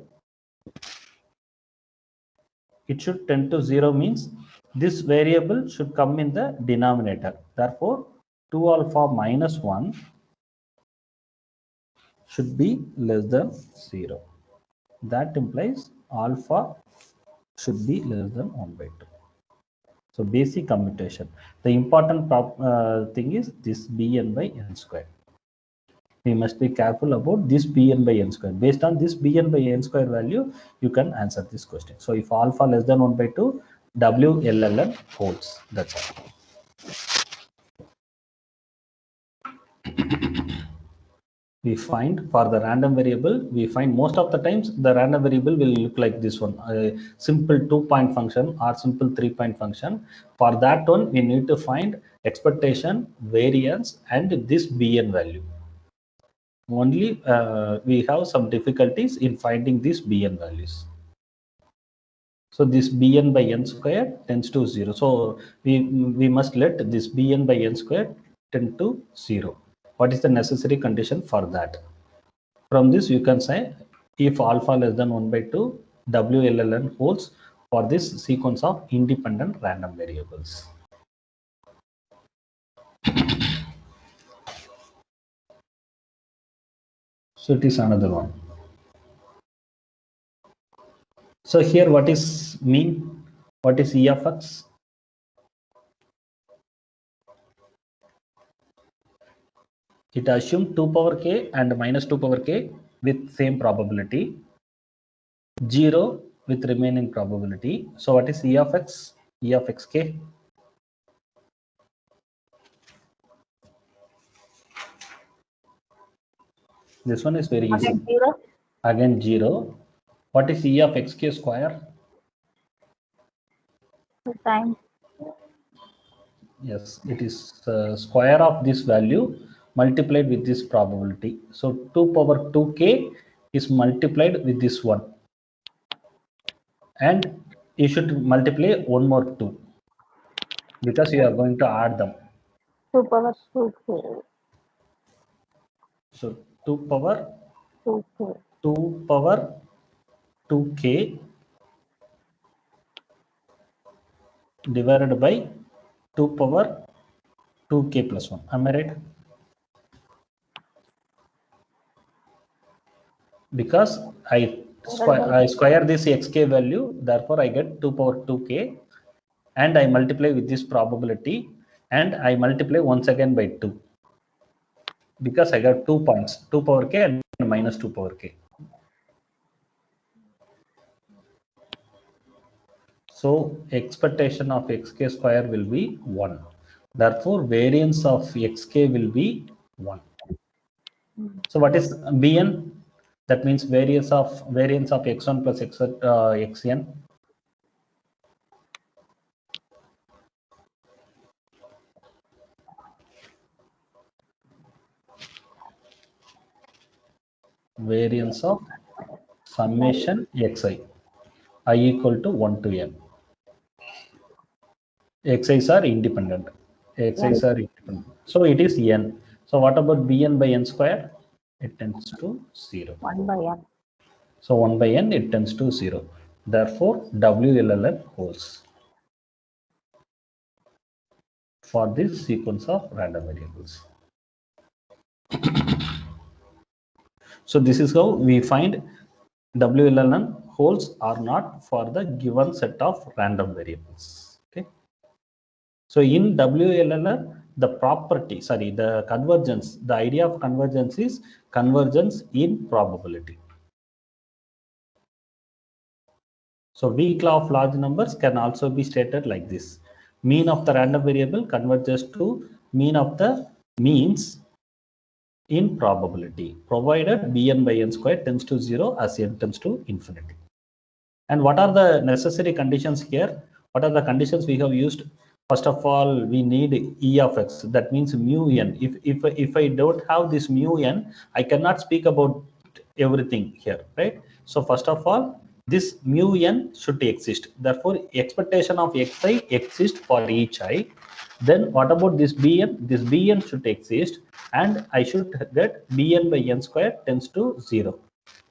it should tend to 0 means this variable should come in the denominator. Therefore, 2 alpha minus 1 should be less than 0. That implies alpha should be less than 1 by 2. So basic commutation. The important thing is this Bn by n square. We must be careful about this Bn by n square. Based on this Bn by n square value, you can answer this question. So if alpha less than 1 by 2, WLLN holds. That's all. We find for the random variable, we find most of the times the random variable will look like this one, a simple 2-point function or simple 3-point function. For that one, we need to find expectation, variance, and this Bn value. Only we have some difficulties in finding these Bn values. So this Bn by n square tends to 0. So we must let this Bn by n square tend to 0. What is the necessary condition for that? From this, you can say if alpha less than 1 by 2, WLLN holds for this sequence of independent random variables. So it is another one. So here, what is mean? What is E of x? It assumes 2 power k and minus 2 power k with same probability, 0 with remaining probability. So what is E of x? E of xk. This one is very easy. Again 0. Again 0. What is E of xk square? 2 times. Yes, it is square of this value multiplied with this probability. So 2 power 2k is multiplied with this one. And you should multiply one more 2 because you are going to add them. 2 power 2k. So 2 power 2k. 2 power 2k divided by 2 power 2k plus 1. Am I right? Because I square this xk value, therefore I get 2 power 2k and I multiply with this probability and I multiply once again by 2 because I got 2 points, 2 power k and minus 2 power k. So expectation of xk square will be 1. Therefore, variance of xk will be 1. So what is Bn? That means variance of x1 plus xn. Variance of summation xi, I equal to 1 to n. Xi's are independent. Xi's are independent. So it is n. So what about Bn by n square? It tends to 0. 1 by n. So 1 by n, it tends to 0. Therefore, WLLN holds for this sequence of random variables. So this is how we find WLLN holds or not for the given set of random variables. Okay. So in WLLN, the convergence, the idea of convergence is convergence in probability. So weak law of large numbers can also be stated like this. Mean of the random variable converges to mean of the means in probability, provided Bn by n square tends to 0 as n tends to infinity. And what are the necessary conditions here? What are the conditions we have used? First of all, we need E of x. That means mu n. If I don't have this mu n, I cannot speak about everything here, right? So first of all, this mu n should exist. Therefore, expectation of xi exists for each I. Then what about this bn? This bn should exist, and I should get bn by n square tends to 0.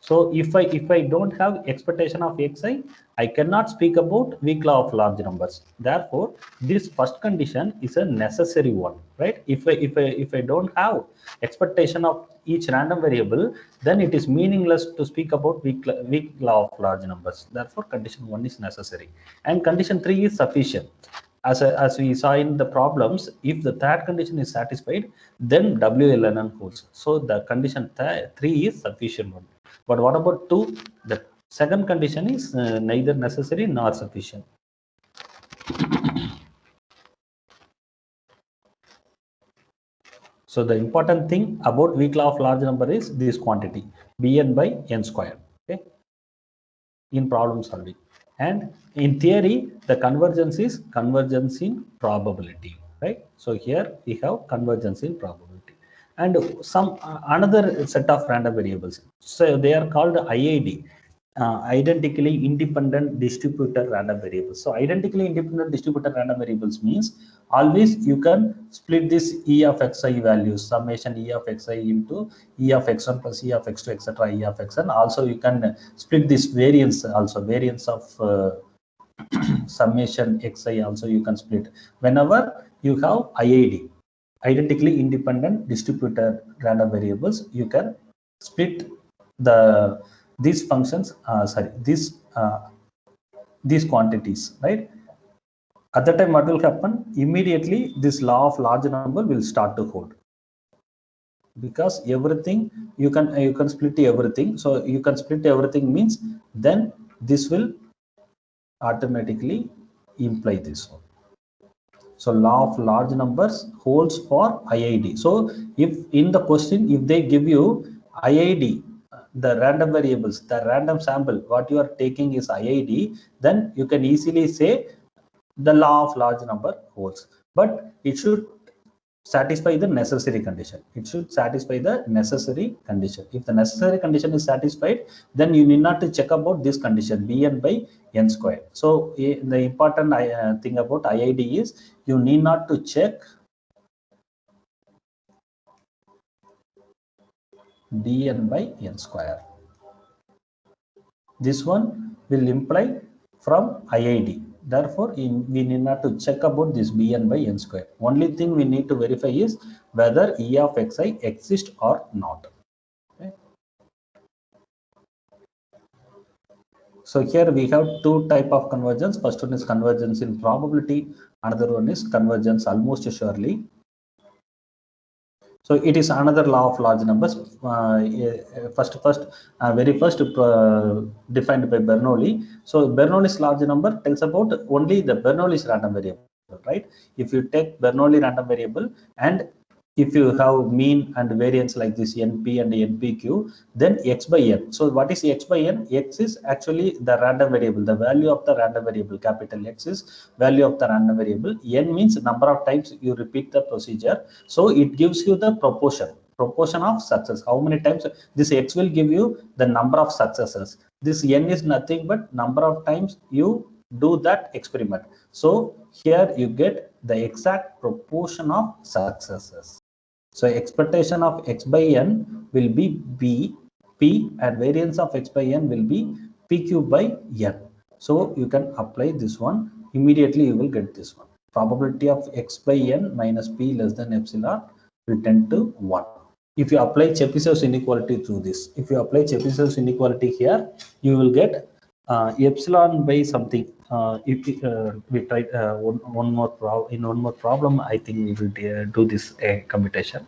So if I don't have expectation of xi, I cannot speak about weak law of large numbers. Therefore, this first condition is a necessary one, right? If I don't have expectation of each random variable, then it is meaningless to speak about weak law of large numbers. Therefore, condition 1 is necessary, and condition 3 is sufficient. As we saw in the problems, if the third condition is satisfied, then WLNN holds. So the condition 3 is sufficient one. But what about 2? The second condition is neither necessary nor sufficient. So the important thing about weak law of large number is this quantity, Bn by n square, okay, in problem solving. And in theory, the convergence is convergence in probability, right? So here we have convergence in probability. And some another set of random variables. So they are called IID, identically independent distributor random variables. So identically independent distributor random variables means always you can split this E of xi values, summation E of xi into E of x1 plus E of x2, etc. E of xn. Also you can split this variance, also variance of summation xi also you can split whenever you have IID, identically independent distributor random variables. You can split these functions, these quantities, right? At that time, what will happen? Immediately, this law of large number will start to hold, because everything you can split everything. So you can split everything means then this will automatically imply this one. So law of large numbers holds for IID. So if in the question, if they give you IID, the random variables, the random sample, what you are taking is IID, then you can easily say the law of large number holds. But it should satisfy the necessary condition. It should satisfy the necessary condition. If the necessary condition is satisfied, then you need not to check about this condition, Bn by n square. So the important thing about IID is you need not to check Bn by n square. This one will imply from IID. Therefore, we need not to check about this Bn by n square. Only thing we need to verify is whether E of xi exists or not. Okay. So here we have two type of convergence. First one is convergence in probability. Another one is convergence almost surely. So it is another law of large numbers. Very first defined by Bernoulli. So Bernoulli's large number tells about only the Bernoulli's random variable, right? If you take Bernoulli random variable and if you have mean and variance like this NP and NPQ, then x by n. So what is x by n? X is actually the random variable, the value of the random variable. Capital X is value of the random variable. N means number of times you repeat the procedure. So it gives you the proportion of success. How many times this X will give you the number of successes. This N is nothing but number of times you do that experiment. So here you get the exact proportion of successes. So expectation of x by n will be P, and variance of x by n will be PQ by n. So you can apply this one. Immediately you will get this one. Probability of x by n minus P less than epsilon will tend to 1. If you apply Chebyshev's inequality through this, if you apply Chebyshev's inequality here, you will get epsilon by something. If we try one more problem, I think we will do this computation.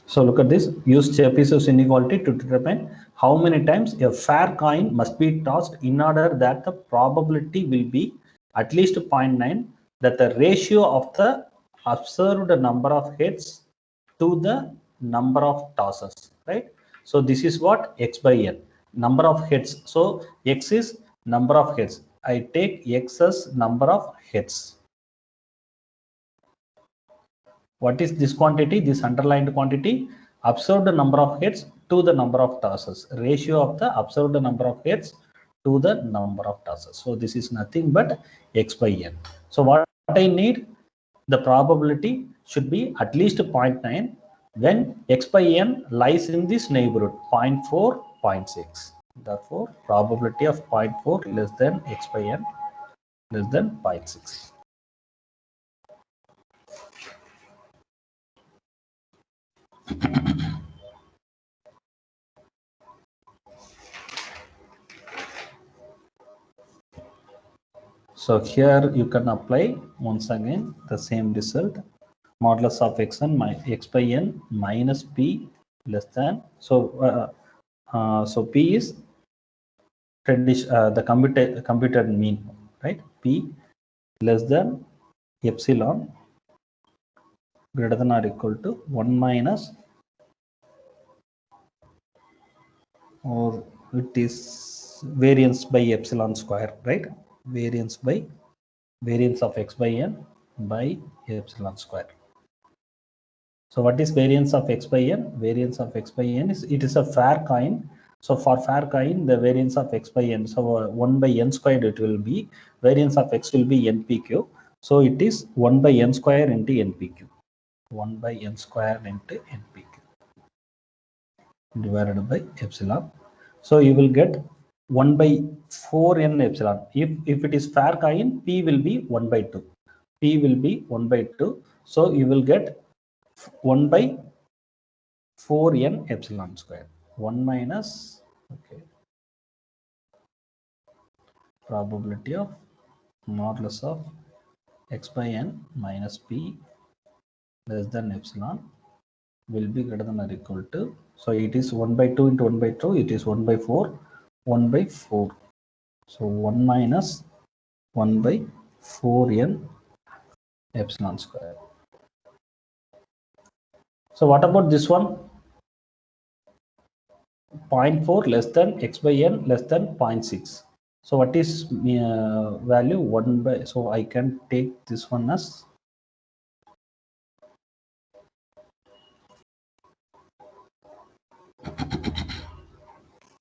So look at this. Use Chebyshev's inequality to determine how many times a fair coin must be tossed in order that the probability will be at least 0.9, that the ratio of the observed number of heads to the number of tosses, right? So this is what x by n, number of heads. So x is number of heads. I take x as number of heads. What is this quantity? This underlined quantity, observed number of heads to the number of tosses, ratio of the observed number of heads to the number of tosses. So this is nothing but x by n. So what I need, the probability should be at least 0.9 when x by n lies in this neighborhood 0.4, 0.6. Therefore, probability of 0.4 less than x by n less than 0.6. So here you can apply once again the same result, modulus of x1 x by n minus p less than, so p is the computed mean, right? P less than epsilon greater than or equal to 1 minus, or it is variance by epsilon square, right? Variance of x by n by epsilon square. So what is variance of x by n? Variance of x by n is, it is a fair coin. So for fair coin, the variance of x by n, so 1 by n squared it will be, variance of x will be npq. So it is 1 by n square into npq. 1 by n square into npq divided by epsilon. So you will get 1 by 4n epsilon. If it is fair coin, p will be 1 by 2. P will be 1 by 2. So you will get 1 by 4n epsilon square. 1 minus, okay, probability of modulus of x by n minus p less than epsilon will be greater than or equal to, so it is 1 by 2 into 1 by 2, it is 1 by 4, 1 by 4. So 1 minus 1 by 4n epsilon square. So what about this one? 0.4 less than x by n less than 0.6. So what is value? 1 by, so I can take this one as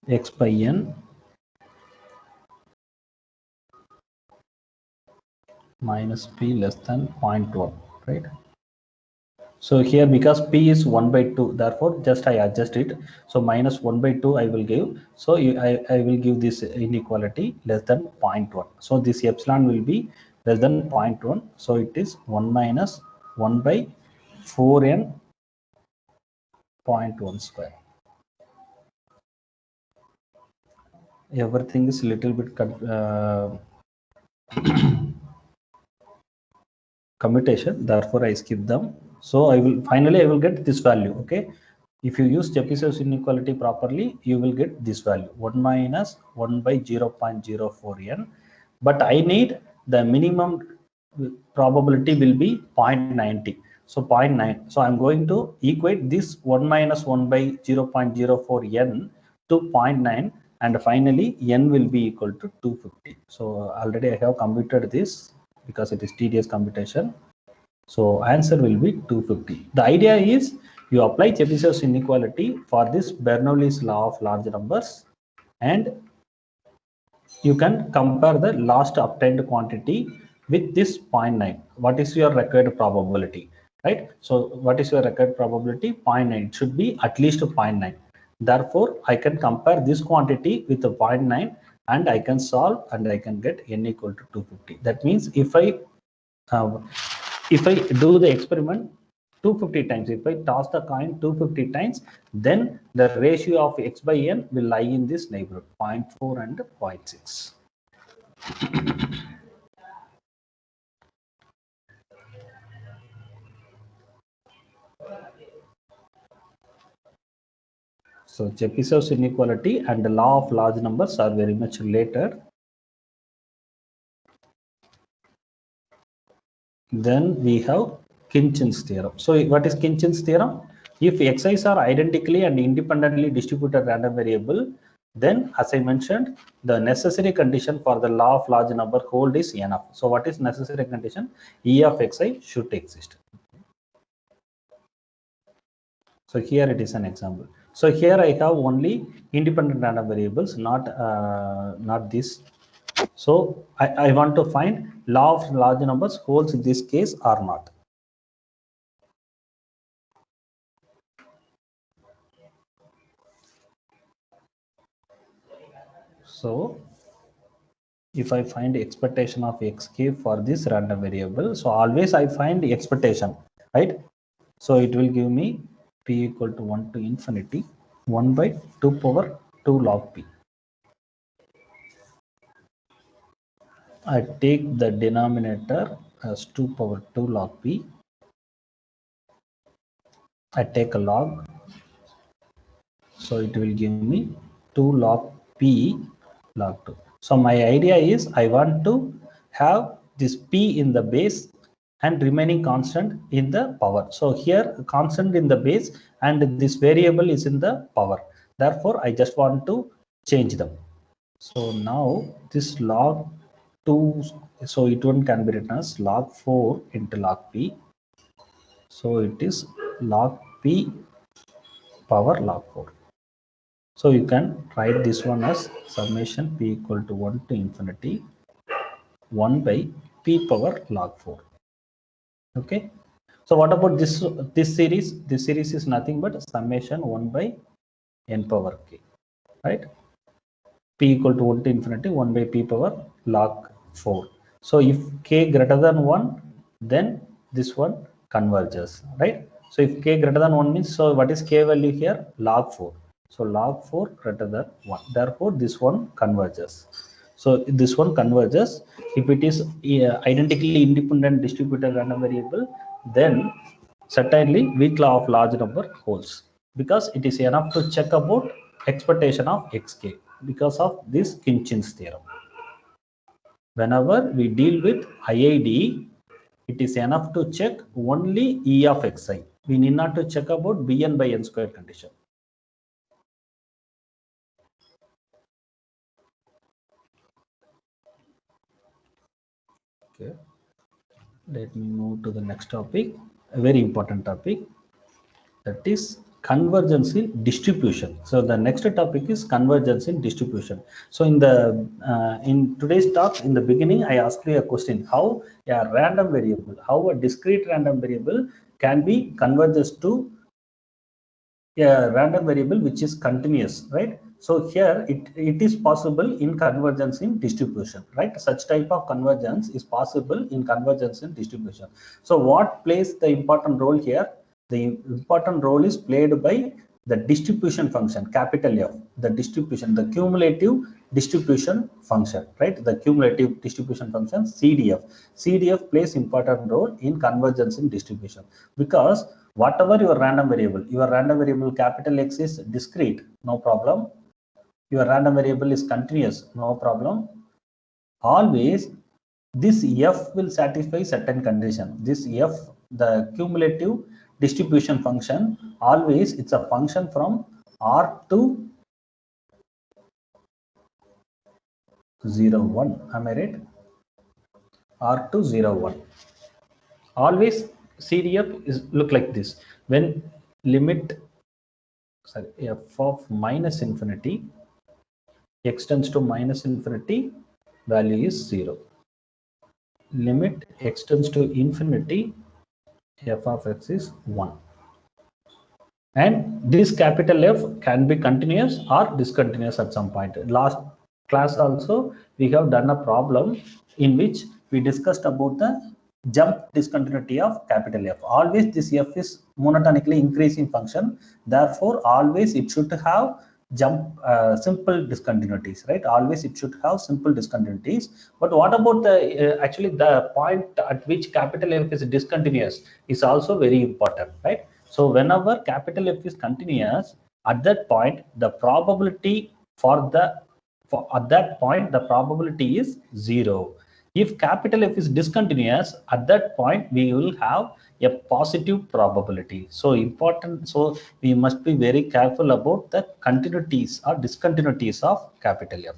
x by n minus p less than 0.1, right? So here, because p is 1 by 2, therefore just I adjust it. So minus 1 by 2 I will give. So I will give this inequality less than 0.1. So this epsilon will be less than 0.1. So it is 1 minus 1 by 4n 0.1 square. Everything is little bit commutation, therefore I skip them. So I will get this value. Okay, if you use Chebyshev's inequality properly, you will get this value 1 minus 1 by 0.04n, but I need the minimum probability will be 0.90. So 0.9. So I'm going to equate this 1 minus 1 by 0.04n to 0.9, and finally n will be equal to 250. So already I have computed this because it is tedious computation. So answer will be 250. The idea is you apply Chebyshev's inequality for this Bernoulli's law of large numbers, and you can compare the last obtained quantity with this 0.9. What is your required probability, right? So what is your required probability? 0.9. It should be at least 0.9. Therefore, I can compare this quantity with the 0.9 and I can solve and I can get n equal to 250. That means if I do the experiment 250 times, if I toss the coin 250 times, then the ratio of x by n will lie in this neighborhood 0.4 and 0.6. So Chebyshev's inequality and the law of large numbers are very much related. Then we have Khinchin's theorem. So what is Khinchin's theorem? If xi's are identically and independently distributed random variable, then as I mentioned, the necessary condition for the law of large number hold is enough. So what is necessary condition? E of xi should exist. So here it is an example. So here I have only independent random variables, not this. So I want to find law of large numbers holds in this case or not. So if I find expectation of xk for this random variable, so always I find expectation, right? So it will give me p equal to 1 to infinity 1 by 2 power 2 log p. I take the denominator as 2 power 2 log p. I take a log, so it will give me 2 log p log 2. So my idea is I want to have this p in the base and remaining constant in the power. So here constant in the base and this variable is in the power. Therefore, I just want to change them. So now this log 2, so it one can be written as log 4 into log p. So it is log p power log 4. So you can write this one as summation p equal to 1 to infinity 1 by p power log 4. Okay. So what about this series? This series is nothing but summation 1 by n power k, right? P equal to 1 to infinity 1 by p power log 4. So if k greater than 1, then this one converges, right? So if k greater than 1 means, so what is k value here? Log 4. So log 4 greater than 1. Therefore, this one converges. So this one converges. If it is identically independent distributed random variable, then certainly weak law of large number holds, because it is enough to check about expectation of xk because of this Khinchin's theorem. Whenever we deal with IID, it is enough to check only E of xi. We need not to check about bn by n square condition. Okay. Let me move to the next topic, a very important topic, that is convergence in distribution. So the next topic is convergence in distribution. So in today's talk, in the beginning, I asked you a question: how a random variable, how a discrete random variable can be converges to a random variable which is continuous, right? So here it is possible in convergence in distribution, right? Such type of convergence is possible in convergence in distribution. So what plays the important role here? The important role is played by the distribution function, capital F, the distribution, the cumulative distribution function, right? The cumulative distribution function CDF. CDF plays important role in convergence in distribution, because whatever your random variable capital X is discrete, no problem. Your random variable is continuous, no problem. Always this F will satisfy certain condition. This F, the cumulative distribution function, always it's a function from R to 0, 1. Am I right? R to 0, 1. Always CDF is look like this. When limit f of minus infinity extends to minus infinity, value is 0. Limit extends to infinity, f of x is 1. And this capital F can be continuous or discontinuous at some point. Last class also we have done a problem in which we discussed about the jump discontinuity of capital F. Always this F is monotonically increasing function, therefore always it should have simple discontinuities, right? Always it should have simple discontinuities. But what about the actually the point at which capital F is discontinuous is also very important, right? So whenever capital F is continuous, at that point the probability at that point the probability is 0. If capital F is discontinuous, at that point we will have a positive probability. So important, so we must be very careful about the continuities or discontinuities of capital F.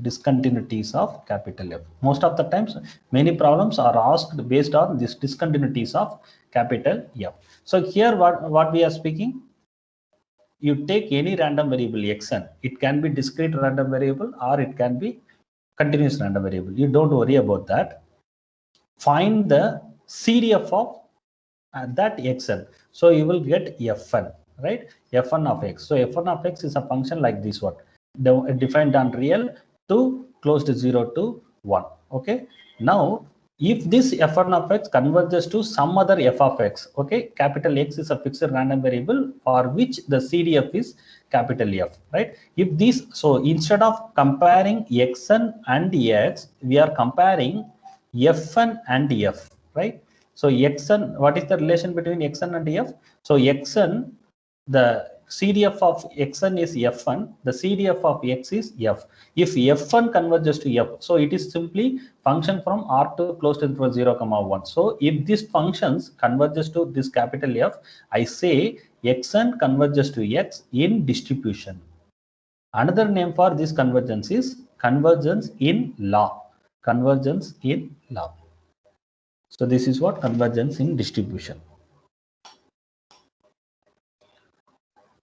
Discontinuities of capital F. Most of the times many problems are asked based on this discontinuities of capital F. So here what we are speaking, you take any random variable xn, it can be discrete random variable or it can be continuous random variable. You don't worry about that. Find the CDF of that xn. So you will get fn, right? Fn of x. So fn of x is a function like this one, defined on real to close to 0 to 1. Okay. Now, if this fn of x converges to some other f of x, okay, capital X is a fixed random variable for which the CDF is capital F, right? If this, so instead of comparing xn and x, we are comparing fn and f, right? So xn, what is the relation between xn and f? So xn, the CDF of xn is fn, the CDF of x is f. If fn converges to f, so it is simply function from R to close to interval 0, 1. So if this functions converges to this capital F, I say xn converges to x in distribution. Another name for this convergence is convergence in law. Convergence in law. So this is what convergence in distribution.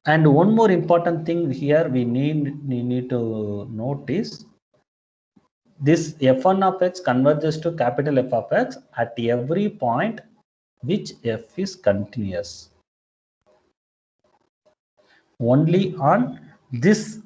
And one more important thing here we need to notice, this f1 of x converges to capital F of x at every point which f is continuous. Only on this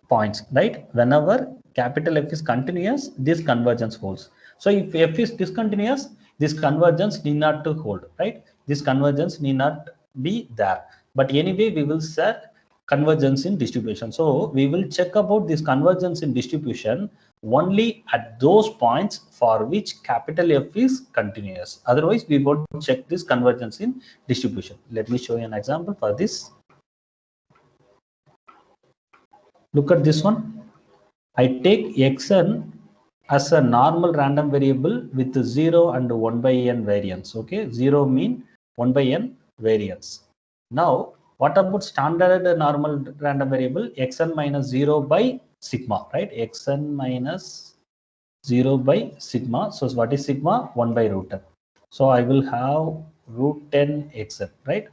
points, right? Whenever capital F is continuous, this convergence holds. So if f is discontinuous, this convergence need not to hold, right? This convergence need not be there. But anyway, we will set convergence in distribution. So we will check about this convergence in distribution only at those points for which capital F is continuous. Otherwise, we won't check this convergence in distribution. Let me show you an example for this. Look at this one. I take xn as a normal random variable with 0 and 1 by n variance. Okay, 0 mean 1 by n variance. Now, what about standard normal random variable? Xn minus 0 by sigma, right? Xn minus 0 by sigma. So what is sigma? 1 by root 10. So I will have root 10 xn, right?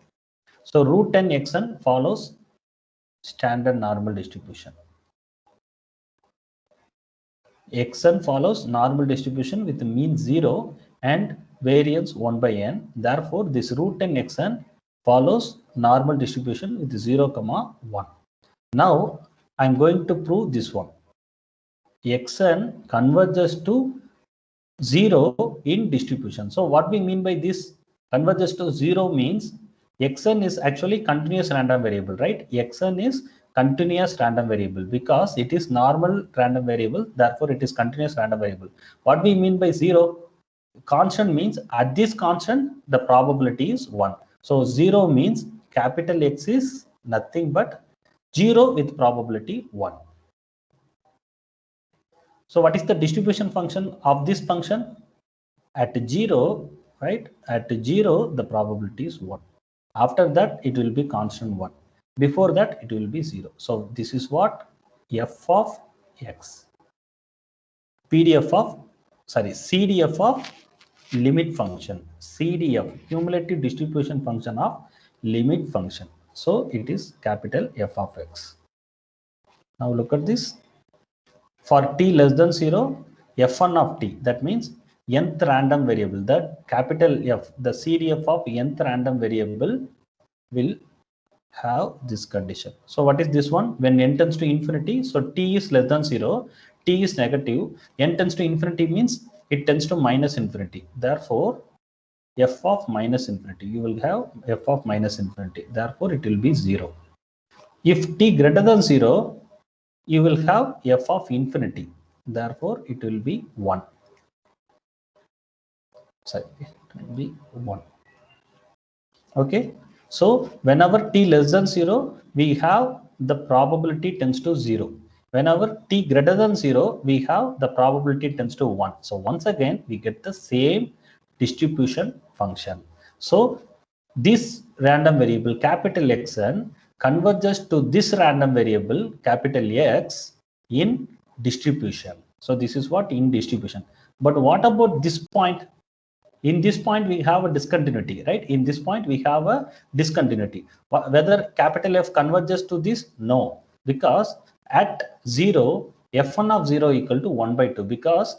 So root 10 xn follows standard normal distribution. Xn follows normal distribution with mean 0 and variance 1 by n. Therefore, this root 10 xn follows normal distribution with 0, 1. Now, I am going to prove this one. Xn converges to 0 in distribution. So, what we mean by this converges to 0 means xn is actually continuous random variable, right? Xn is continuous random variable because it is normal random variable, therefore it is continuous random variable. What we mean by 0? Constant means at this constant the probability is 1. So 0 means capital X is nothing but 0 with probability 1. So what is the distribution function of this function? At 0, right? At 0 the probability is 1. After that it will be constant 1. Before that it will be 0. So this is what f of x. CDF of limit function. CDF, cumulative distribution function of limit function. So it is capital F of x. Now look at this. For t less than 0, f1 of t, that means nth random variable, that capital F, the CDF of nth random variable will have this condition. So what is this one? When n tends to infinity, so t is less than 0, t is negative, n tends to infinity means it tends to minus infinity. Therefore, f of minus infinity, you will have f of minus infinity. Therefore, it will be 0. If t greater than 0, you will have f of infinity. Therefore, it will be 1. Sorry, it will be 1. Okay. So whenever t less than 0, we have the probability tends to 0. Whenever t greater than 0, we have the probability tends to 1. So once again, we get the same distribution function. So this random variable capital Xn converges to this random variable capital X in distribution. So this is what in distribution. But what about this point? In this point, we have a discontinuity, right? In this point, we have a discontinuity. Whether capital F converges to this? No, because at 0, f1 of 0 equal to 1 by 2, because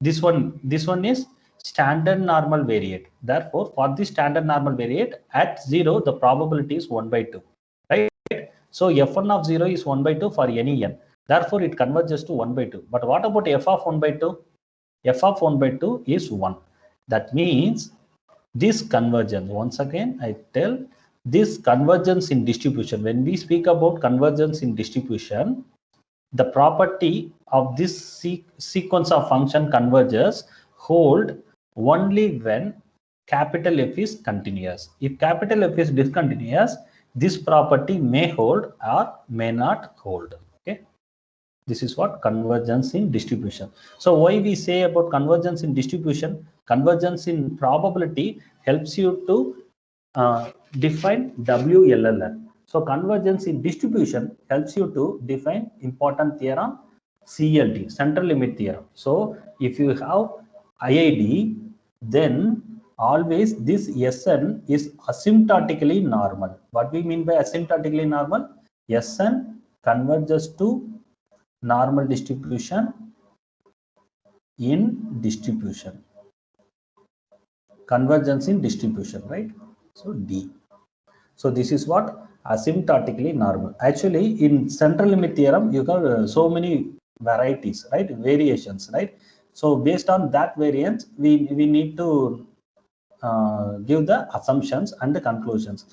this one is standard normal variate. Therefore, for the standard normal variate at 0, the probability is 1 by 2, right? So f1 of 0 is 1 by 2 for any n. Therefore, it converges to 1 by 2. But what about f of 1 by 2? F of 1 by 2 is 1. That means this convergence, once again I tell, this convergence in distribution, when we speak about convergence in distribution, the property of this sequence of function converges hold only when capital F is continuous. If capital F is discontinuous, this property may hold or may not hold. Okay, this is what convergence in distribution. So why we say about convergence in distribution? Convergence in probability helps you to define WLLN. So convergence in distribution helps you to define important theorem CLT, central limit theorem. So if you have IID, then always this Sn is asymptotically normal. What we mean by asymptotically normal? Sn converges to normal distribution in distribution. Convergence in distribution, right? So D. So this is what asymptotically normal. Actually, in central limit theorem, you have so many varieties, right? Variations, right? So based on that variance, we need to give the assumptions and the conclusions.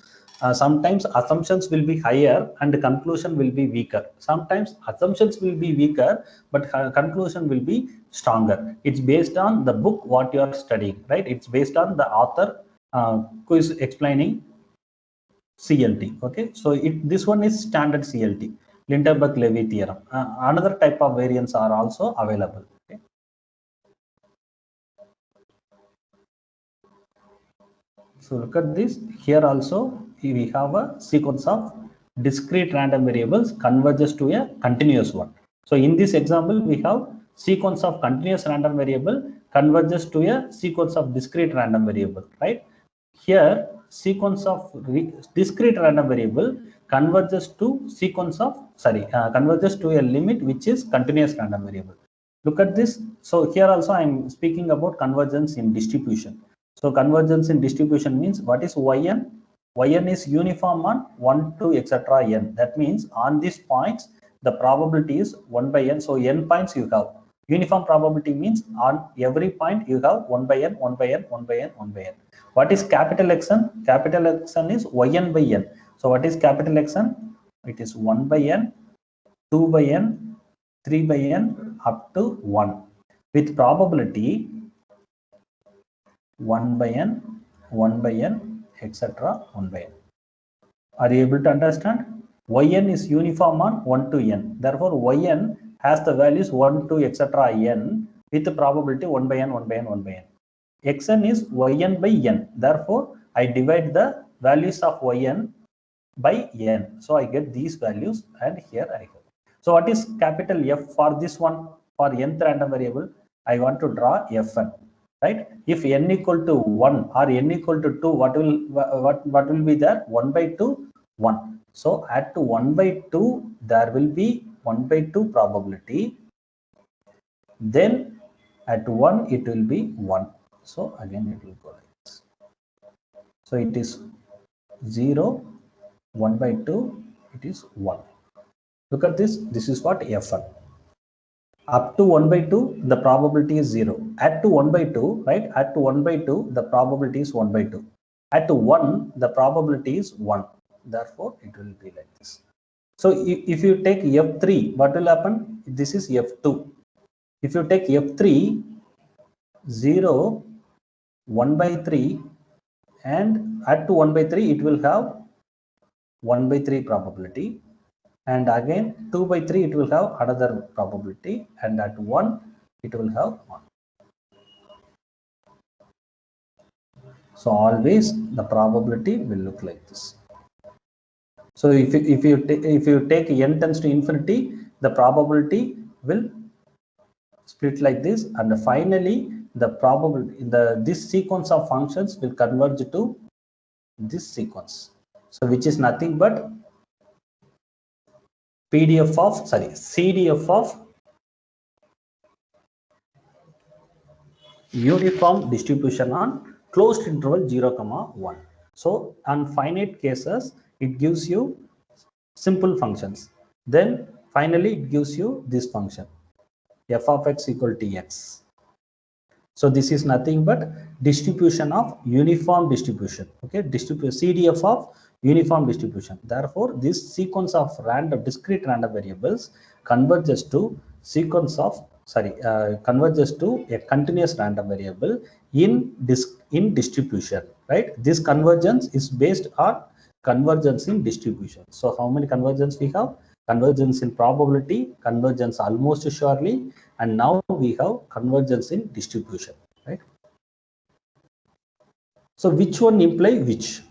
Sometimes assumptions will be higher and the conclusion will be weaker. Sometimes assumptions will be weaker, but conclusion will be stronger. It's based on the book what you are studying, right? It's based on the author who is explaining CLT. Okay, so this one is standard CLT, Lindenberg-Levy theorem. Another type of variants are also available. Okay. So look at this. Here also we have a sequence of discrete random variables converges to a continuous one. So in this example, we have sequence of continuous random variable converges to a sequence of discrete random variable, right? Here sequence of discrete random variable converges to sequence of converges to a limit which is continuous random variable. Look at this. So here also I am speaking about convergence in distribution. So convergence in distribution means what is yn? Yn is uniform on 1 to etc. n. That means on these points the probability is 1 by n. So n points you have. Uniform probability means on every point you have 1 by n, 1 by n, 1 by n, 1 by n. What is capital Xn? Capital Xn is yn by n. So what is capital Xn? It is 1 by n, 2 by n, 3 by n up to 1 with probability 1 by n, 1 by n, etc. 1 by n. Are you able to understand? Yn is uniform on 1 to n. Therefore, yn has the values 1 to etc. n with the probability 1 by n, 1 by n, 1 by n. Xn is yn by n. Therefore, I divide the values of yn by n. So I get these values and here I go. So what is capital F for this one? For nth random variable, I want to draw Fn. Right? If n equal to 1 or n equal to 2, what will be there? 1 by 2, 1. So at 1 by 2, there will be 1 by 2 probability. Then at 1, it will be 1. So again, it will go like this. So it is 0, 1 by 2, it is 1. Look at this. This is what Fn. Up to 1 by 2, the probability is 0. At to 1 by 2, right? At to 1 by 2, the probability is 1 by 2. At to 1, the probability is 1. Therefore, it will be like this. So if you take F3, what will happen? This is F2. If you take F3, 0, 1 by 3, and at to 1 by 3, it will have 1 by 3 probability. And again 2 by 3 it will have another probability, and at 1 it will have 1. So always the probability will look like this. So if you take n tends to infinity, the probability will split like this, and finally the probability, this sequence of functions will converge to this sequence. So which is nothing but CDF of uniform distribution on closed interval 0, 1. So on finite cases, it gives you simple functions. Then finally, it gives you this function, f of x equal to x. So this is nothing but distribution of uniform distribution. Okay, CDF of uniform distribution. Therefore, this sequence of discrete random variables converges to converges to a continuous random variable in distribution. Right? This convergence is based on convergence in distribution. So how many convergence we have? Convergence in probability, convergence almost surely, and now we have convergence in distribution, right? So which one imply which?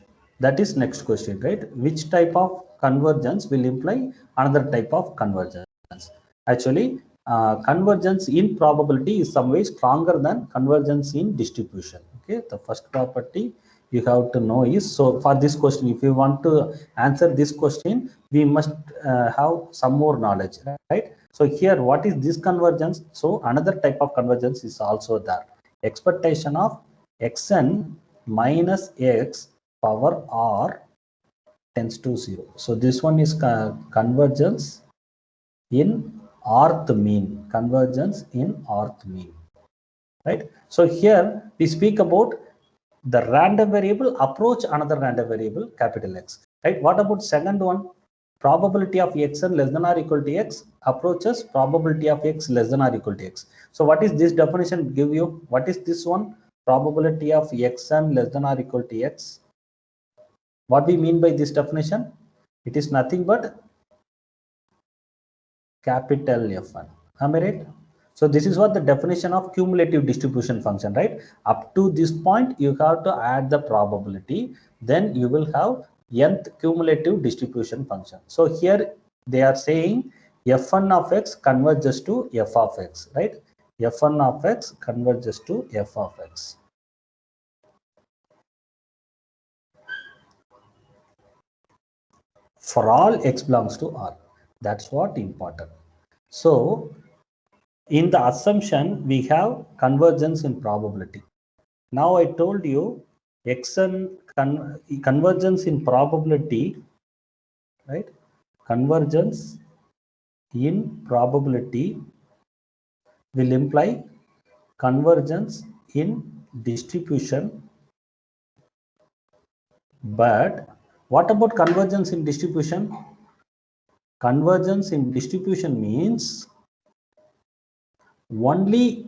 That is next question, right? Which type of convergence will imply another type of convergence? Actually, convergence in probability is some way stronger than convergence in distribution. Okay, the first property you have to know is, so for this question, if you want to answer this question, we must have some more knowledge, right? So here, what is this convergence? So another type of convergence is also there. Expectation of xn minus x power r tends to 0. So this one is convergence in rth mean, convergence in rth mean, right? So here we speak about the random variable approach another random variable capital X, right? What about second one? Probability of xn less than or equal to x approaches probability of x less than or equal to x. So what is this definition give you? What is this one? Probability of xn less than or equal to x. What we mean by this definition? It is nothing but capital Fn. Am I right? So this is what the definition of cumulative distribution function, right? Up to this point, you have to add the probability, then you will have nth cumulative distribution function. So here they are saying Fn of x converges to f of x, right? Fn of x converges to f of x. For all x belongs to R. That's what important. So in the assumption, we have convergence in probability. Now I told you xn convergence in probability, right? Convergence in probability will imply convergence in distribution. But what about convergence in distribution? Convergence in distribution means only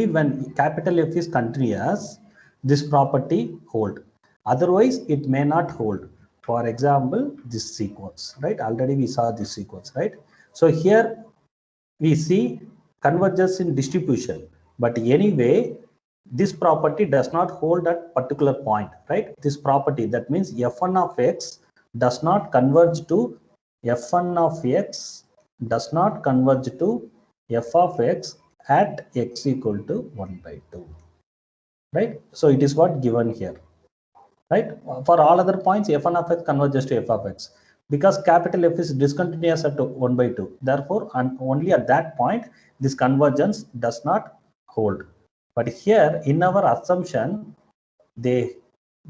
when capital F is continuous, this property hold. Otherwise, it may not hold. For example, this sequence, right? Already we saw this sequence, right? So here we see convergence in distribution. But anyway, this property does not hold at particular point, right? This property, that means Fn of x does not converge to Fn of x does not converge to f of x at x equal to 1 by 2, right? So it is what given here, right? For all other points, Fn of x converges to f of x because capital F is discontinuous at 1 by 2. Therefore, only at that point, this convergence does not hold. But here in our assumption, they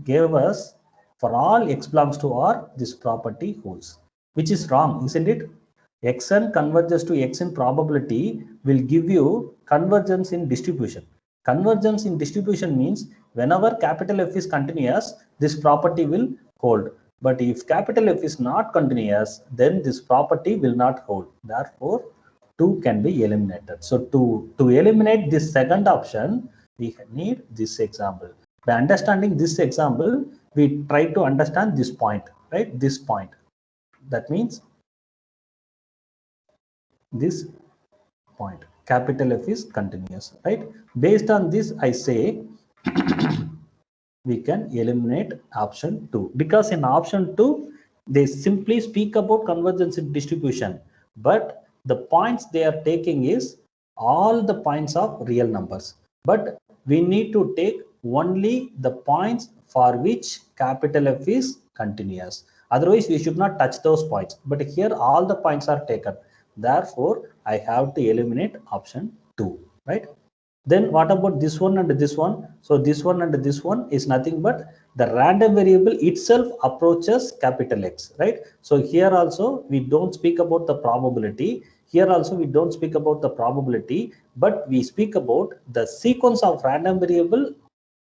gave us for all x belongs to R, this property holds, which is wrong, isn't it? Xn converges to x in probability will give you convergence in distribution. Convergence in distribution means whenever capital F is continuous, this property will hold. But if capital F is not continuous, then this property will not hold. Therefore, 2 can be eliminated. So to eliminate this second option, we need this example. By understanding this example, we try to understand this point, right? This point. That means this point, capital F is continuous, right? Based on this, I say we can eliminate option 2 because in option 2, they simply speak about convergence in distribution, but the points they are taking is all the points of real numbers, but we need to take only the points for which capital F is continuous. Otherwise, we should not touch those points. But here all the points are taken. Therefore, I have to eliminate option 2, right? Then what about this one and this one? So this one and this one is nothing but the random variable itself approaches capital X, right? So here also we don't speak about the probability. Here also we don't speak about the probability, but we speak about the sequence of random variable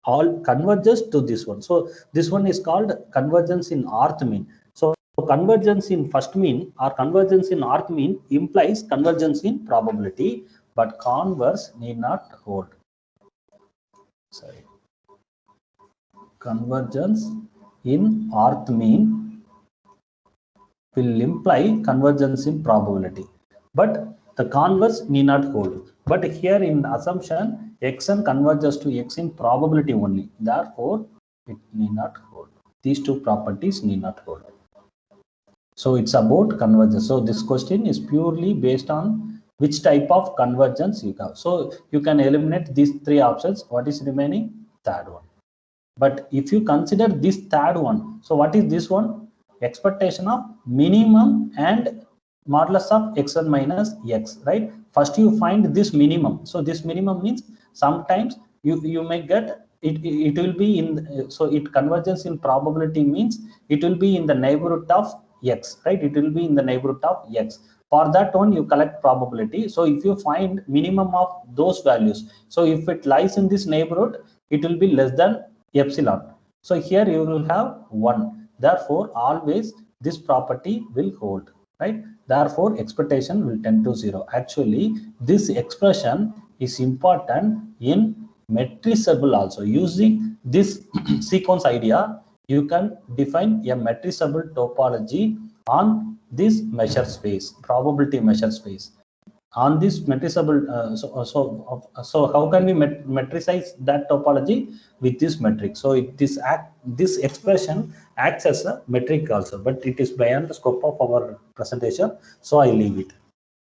all converges to this one. So this one is called convergence in rth mean. So convergence in first mean or convergence in rth mean implies convergence in probability, but converse need not hold. Sorry. Convergence in rth mean will imply convergence in probability, but the converse need not hold. But here in the assumption, xn converges to x in probability only. Therefore, it need not hold. These two properties need not hold. So it's about convergence. So this question is purely based on which type of convergence you have. So you can eliminate these three options. What is remaining? Third one. But if you consider this third one, so what is this one? Expectation of minimum and modulus of xn minus x, right? First you find this minimum. So this minimum means sometimes you may get it will be in, so it convergence in probability means it will be in the neighborhood of x, right? It will be in the neighborhood of x. For that one you collect probability. So if you find minimum of those values, so if it lies in this neighborhood, it will be less than epsilon. So here you will have 1. Therefore, always this property will hold, right? Therefore, expectation will tend to 0. Actually, this expression is important in metrizable also. Using this sequence idea, you can define a metrizable topology on this measure space, probability measure space. On this metrizable, so how can we metricize that topology? With this metric. So this expression acts as a metric also, but it is beyond the scope of our presentation, so I leave it.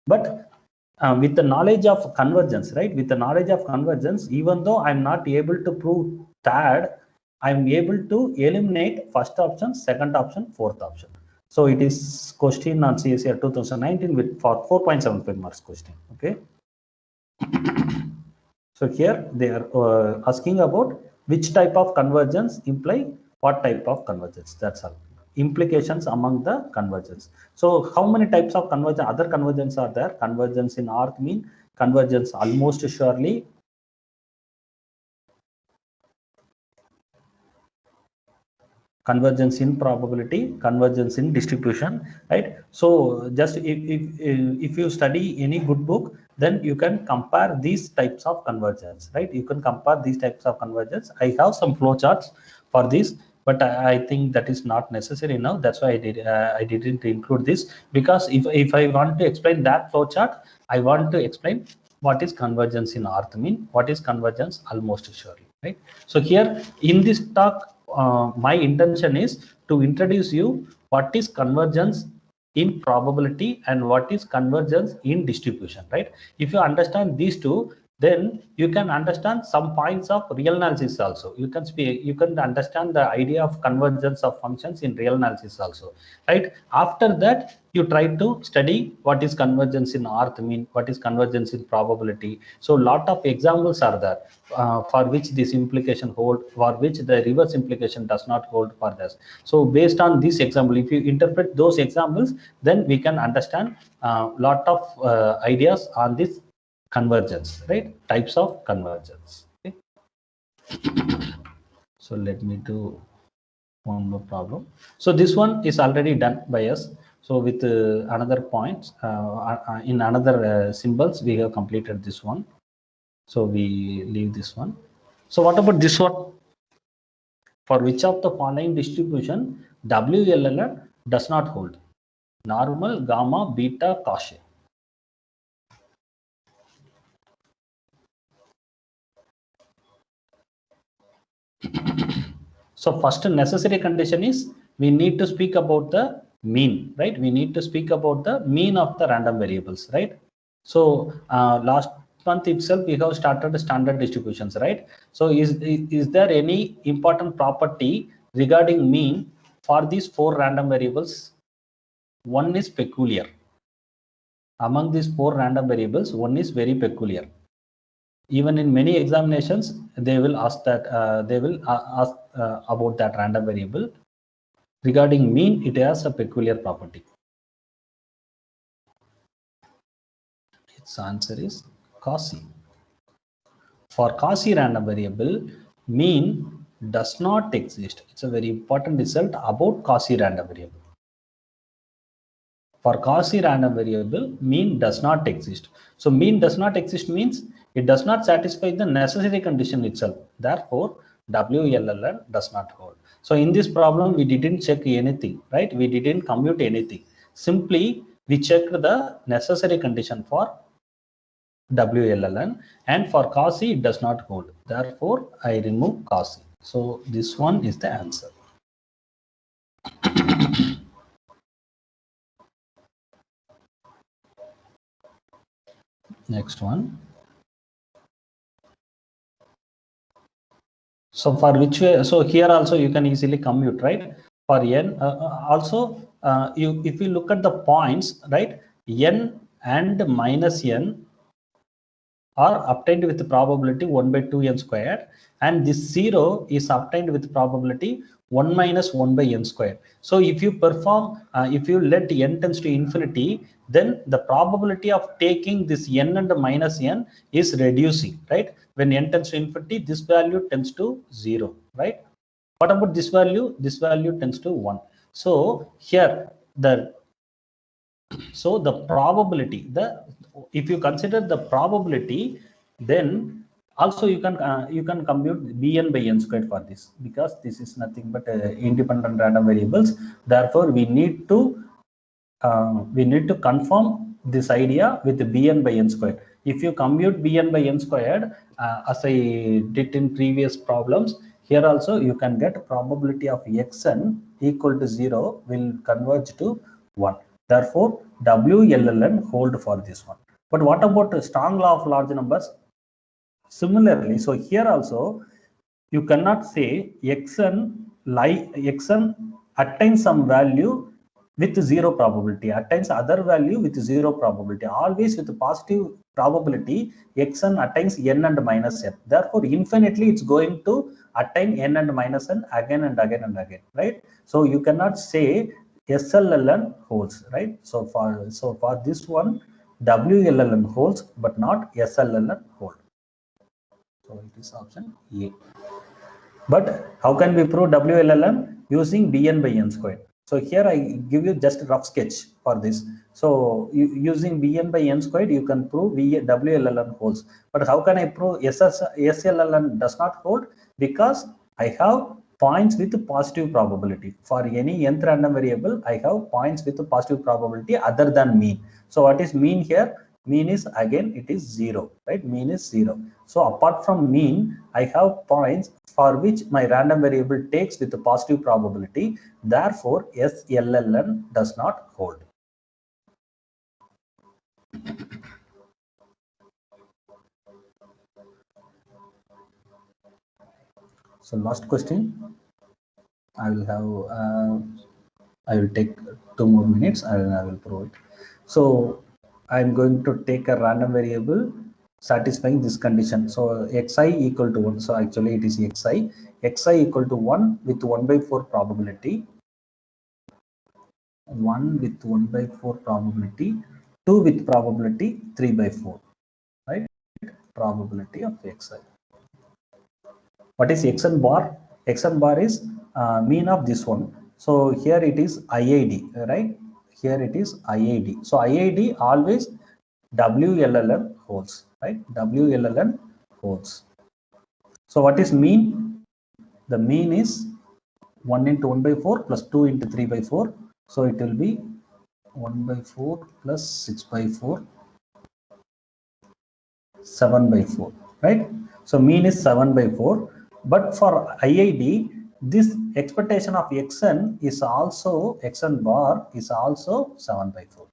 But with the knowledge of convergence, right? With the knowledge of convergence, even though I'm not able to prove third, I'm able to eliminate first option, second option, fourth option. So it is question on CSER 2019 with for 4.75 marks question. Okay. So here they are asking about which type of convergence imply what type of convergence. That's all. Implications among the convergence. So how many types of convergence, other convergence are there? Convergence in rth mean, convergence almost surely, convergence in probability, convergence in distribution, right? So just if you study any good book, then you can compare these types of convergence, right? You can compare these types of convergence. I have some flowcharts for this, but I think that is not necessary now. That's why I didn't include this, because if I want to explain that flowchart, I want to explain what is convergence in rth mean, what is convergence almost surely, right? So here in this talk, my intention is to introduce you what is convergence in probability and what is convergence in distribution, right? If you understand these two, then you can understand some points of real analysis also. You can understand the idea of convergence of functions in real analysis also, right? After that, you try to study what is convergence in rth mean, what is convergence in probability. So lot of examples are there for which this implication hold, for which the reverse implication does not hold for this. So based on this example, if you interpret those examples, then we can understand lot of ideas on this convergence, right? Types of convergence. Okay. So let me do one more problem. So this one is already done by us. So with another points in another symbols, we have completed this one. So we leave this one. So what about this one? For which of the following distribution WLLR does not hold? Normal, gamma, beta, Cauchy. So first necessary condition is we need to speak about the mean, right? We need to speak about the mean of the random variables, right? So last month itself we have started standard distributions, right? So is there any important property regarding mean for these 4 random variables? One is peculiar. Among these 4 random variables, one is very peculiar. Even in many examinations, they will ask that ask about that random variable. Regarding mean, it has a peculiar property. Its answer is Cauchy. For Cauchy random variable, mean does not exist. It's a very important result about Cauchy random variable. For Cauchy random variable, mean does not exist. So mean does not exist means it does not satisfy the necessary condition itself. Therefore, WLLN does not hold. So in this problem, we didn't check anything, right? We didn't compute anything. Simply, we checked the necessary condition for WLLN, and for Cauchy it does not hold. Therefore, I remove Cauchy. So this one is the answer. Next one. So for which way? So here also you can easily commute, right? For n, also if you look at the points, right? N and minus n are obtained with the probability 1 by 2 n squared, and this 0 is obtained with probability 1 minus 1 by n squared. So if you perform, if you let n tends to infinity, then the probability of taking this n and minus n is reducing, right? When n tends to infinity, this value tends to 0, right? What about this value? This value tends to 1. So here the probability, if you consider the probability, then also you can compute bn by n squared for this, because this is nothing but independent random variables. Therefore, we need to confirm this idea with bn by n squared. If you compute bn by n squared, as I did in previous problems, here also you can get probability of xn equal to 0 will converge to 1. Therefore, WLLN hold for this one. But what about a strong law of large numbers? Similarly, so here also you cannot say xn attains some value with 0 probability, attains other value with 0 probability. Always with positive probability, xn attains n and minus n. Therefore, infinitely it's going to attain n and minus n again and again and again, right? So you cannot say SLLN holds, right? So for this one, WLLN holds, but not SLLN hold. So it is option A. But how can we prove WLLN? Using bn by n squared. So here I give you just a rough sketch for this. So using bn by n squared, you can prove WLLN holds. But how can I prove SLLN does not hold? Because I have points with positive probability. For any nth random variable, I have points with positive probability other than mean. So what is mean here? Mean is, again, it is 0, right? Mean is 0. So apart from mean, I have points for which my random variable takes with a positive probability. Therefore, SLLN does not hold. So last question. I will take 2 more minutes and I will prove it. So I'm going to take a random variable satisfying this condition. So xi equal to 1. So actually it is xi equal to 1 with 1 by 4 probability. 1 with 1 by 4 probability, 2 with probability 3 by 4, right? Probability of xi. What is xn bar? Xn bar is mean of this one. So here it is IID, right? Here it is IID. So IID always WLLN holds, right? WLLN holds. So what is mean? The mean is 1 into 1 by 4 plus 2 into 3 by 4. So it will be 1 by 4 plus 6 by 4, 7 by 4, right? So mean is 7 by 4. But for IID, this expectation of xn is also, xn bar is also 7 by 4,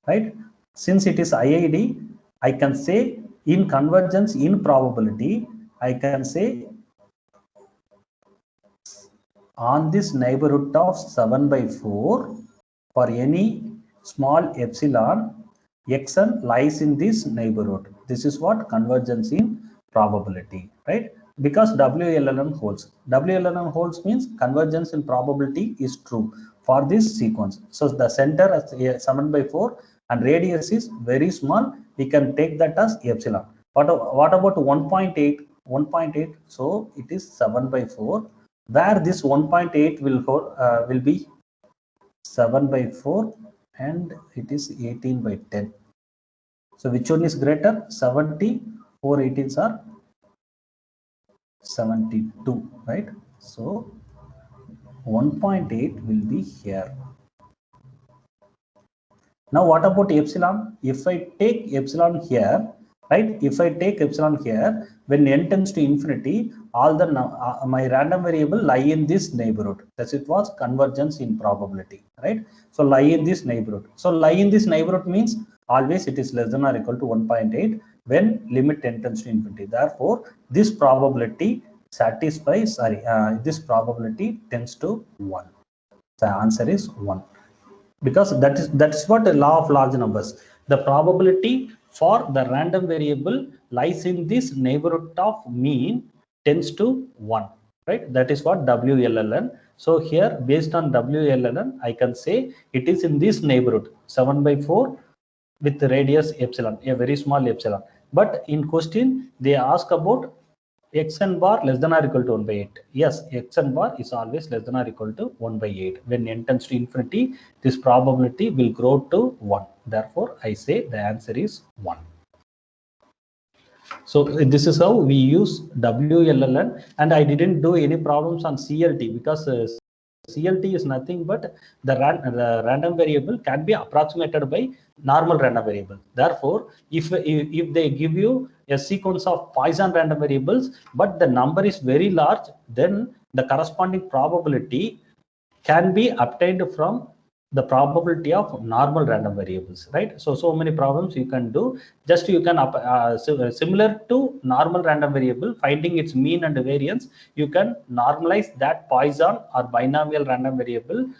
right? Since it is IID, I can say In convergence in probability, I can say on this neighborhood of 7 by 4, for any small epsilon, xn lies in this neighborhood. This is what convergence in probability, right? Because WLN holds. WLN holds means convergence in probability is true for this sequence. So the center is 7 by 4 and radius is very small. We can take that as epsilon. What about 1.8? 1.8, so it is 7 by 4, where this 1.8 will be 7 by 4 and it is 18 by 10. So which one is greater? 70, 4 18s are 72, right? So 1.8 will be here. Now what about epsilon? If I take epsilon here, right? If I take epsilon here, when n tends to infinity, all the my random variable lie in this neighborhood. Thus it was convergence in probability, right? So lie in this neighborhood. So lie in this neighborhood means always it is less than or equal to 1.8 when limit n tends to infinity. Therefore, this probability satisfies. This probability tends to 1. The answer is 1. Because that is what the law of large numbers, the probability for the random variable lies in this neighborhood of mean tends to 1, right? That is what WLLN. So here based on WLLN I can say it is in this neighborhood 7 by 4 with the radius epsilon, a very small epsilon. But in question they ask about xn bar less than or equal to 1 by 8. Yes, xn bar is always less than or equal to 1 by 8. When n tends to infinity, this probability will grow to 1. Therefore, I say the answer is 1. So this is how we use WLLN, and I didn't do any problems on CLT because CLT is nothing but the random variable can be approximated by normal random variable. Therefore, if they give you a sequence of Poisson random variables, but the number is very large, then the corresponding probability can be obtained from the probability of normal random variables, right? So many problems you can do. Just you can similar to normal random variable, finding its mean and variance, you can normalize that Poisson or binomial random variable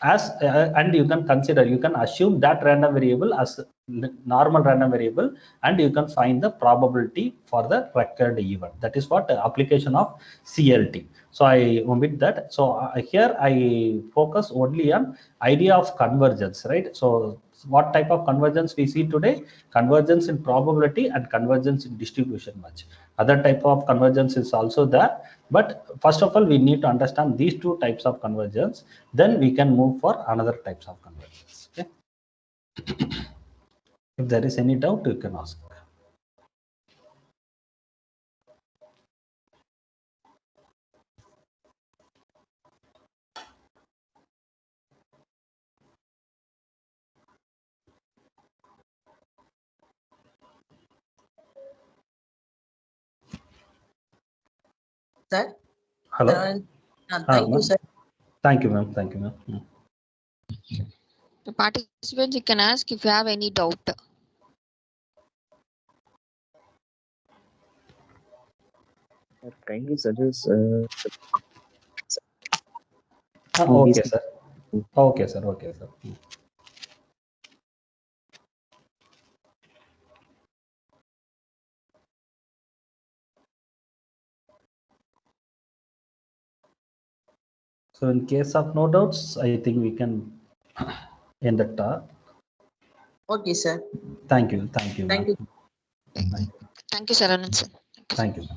as and you can consider, you can assume that random variable as normal random variable, and you can find the probability for the recurrent event. That is what application of CLT. So I omit that. So here I focus only on idea of convergence, right? So what type of convergence we see today? Convergence in probability and convergence in distribution much. Other type of convergence is also there, but first of all we need to understand these two types of convergence, then we can move for another types of convergence. Okay, if there is any doubt you can ask. Sir. Hello. Thank you, sir. Thank you, ma'am. Thank you, ma'am. The participants, you can ask if you have any doubt. Kindly suggest. Okay, sir. Okay, sir. Okay, sir. So in case of no doubts, I think we can end the talk. Okay, sir. Thank you. Thank you. Thank you. Thank you, Sir Anand, sir. Thank you.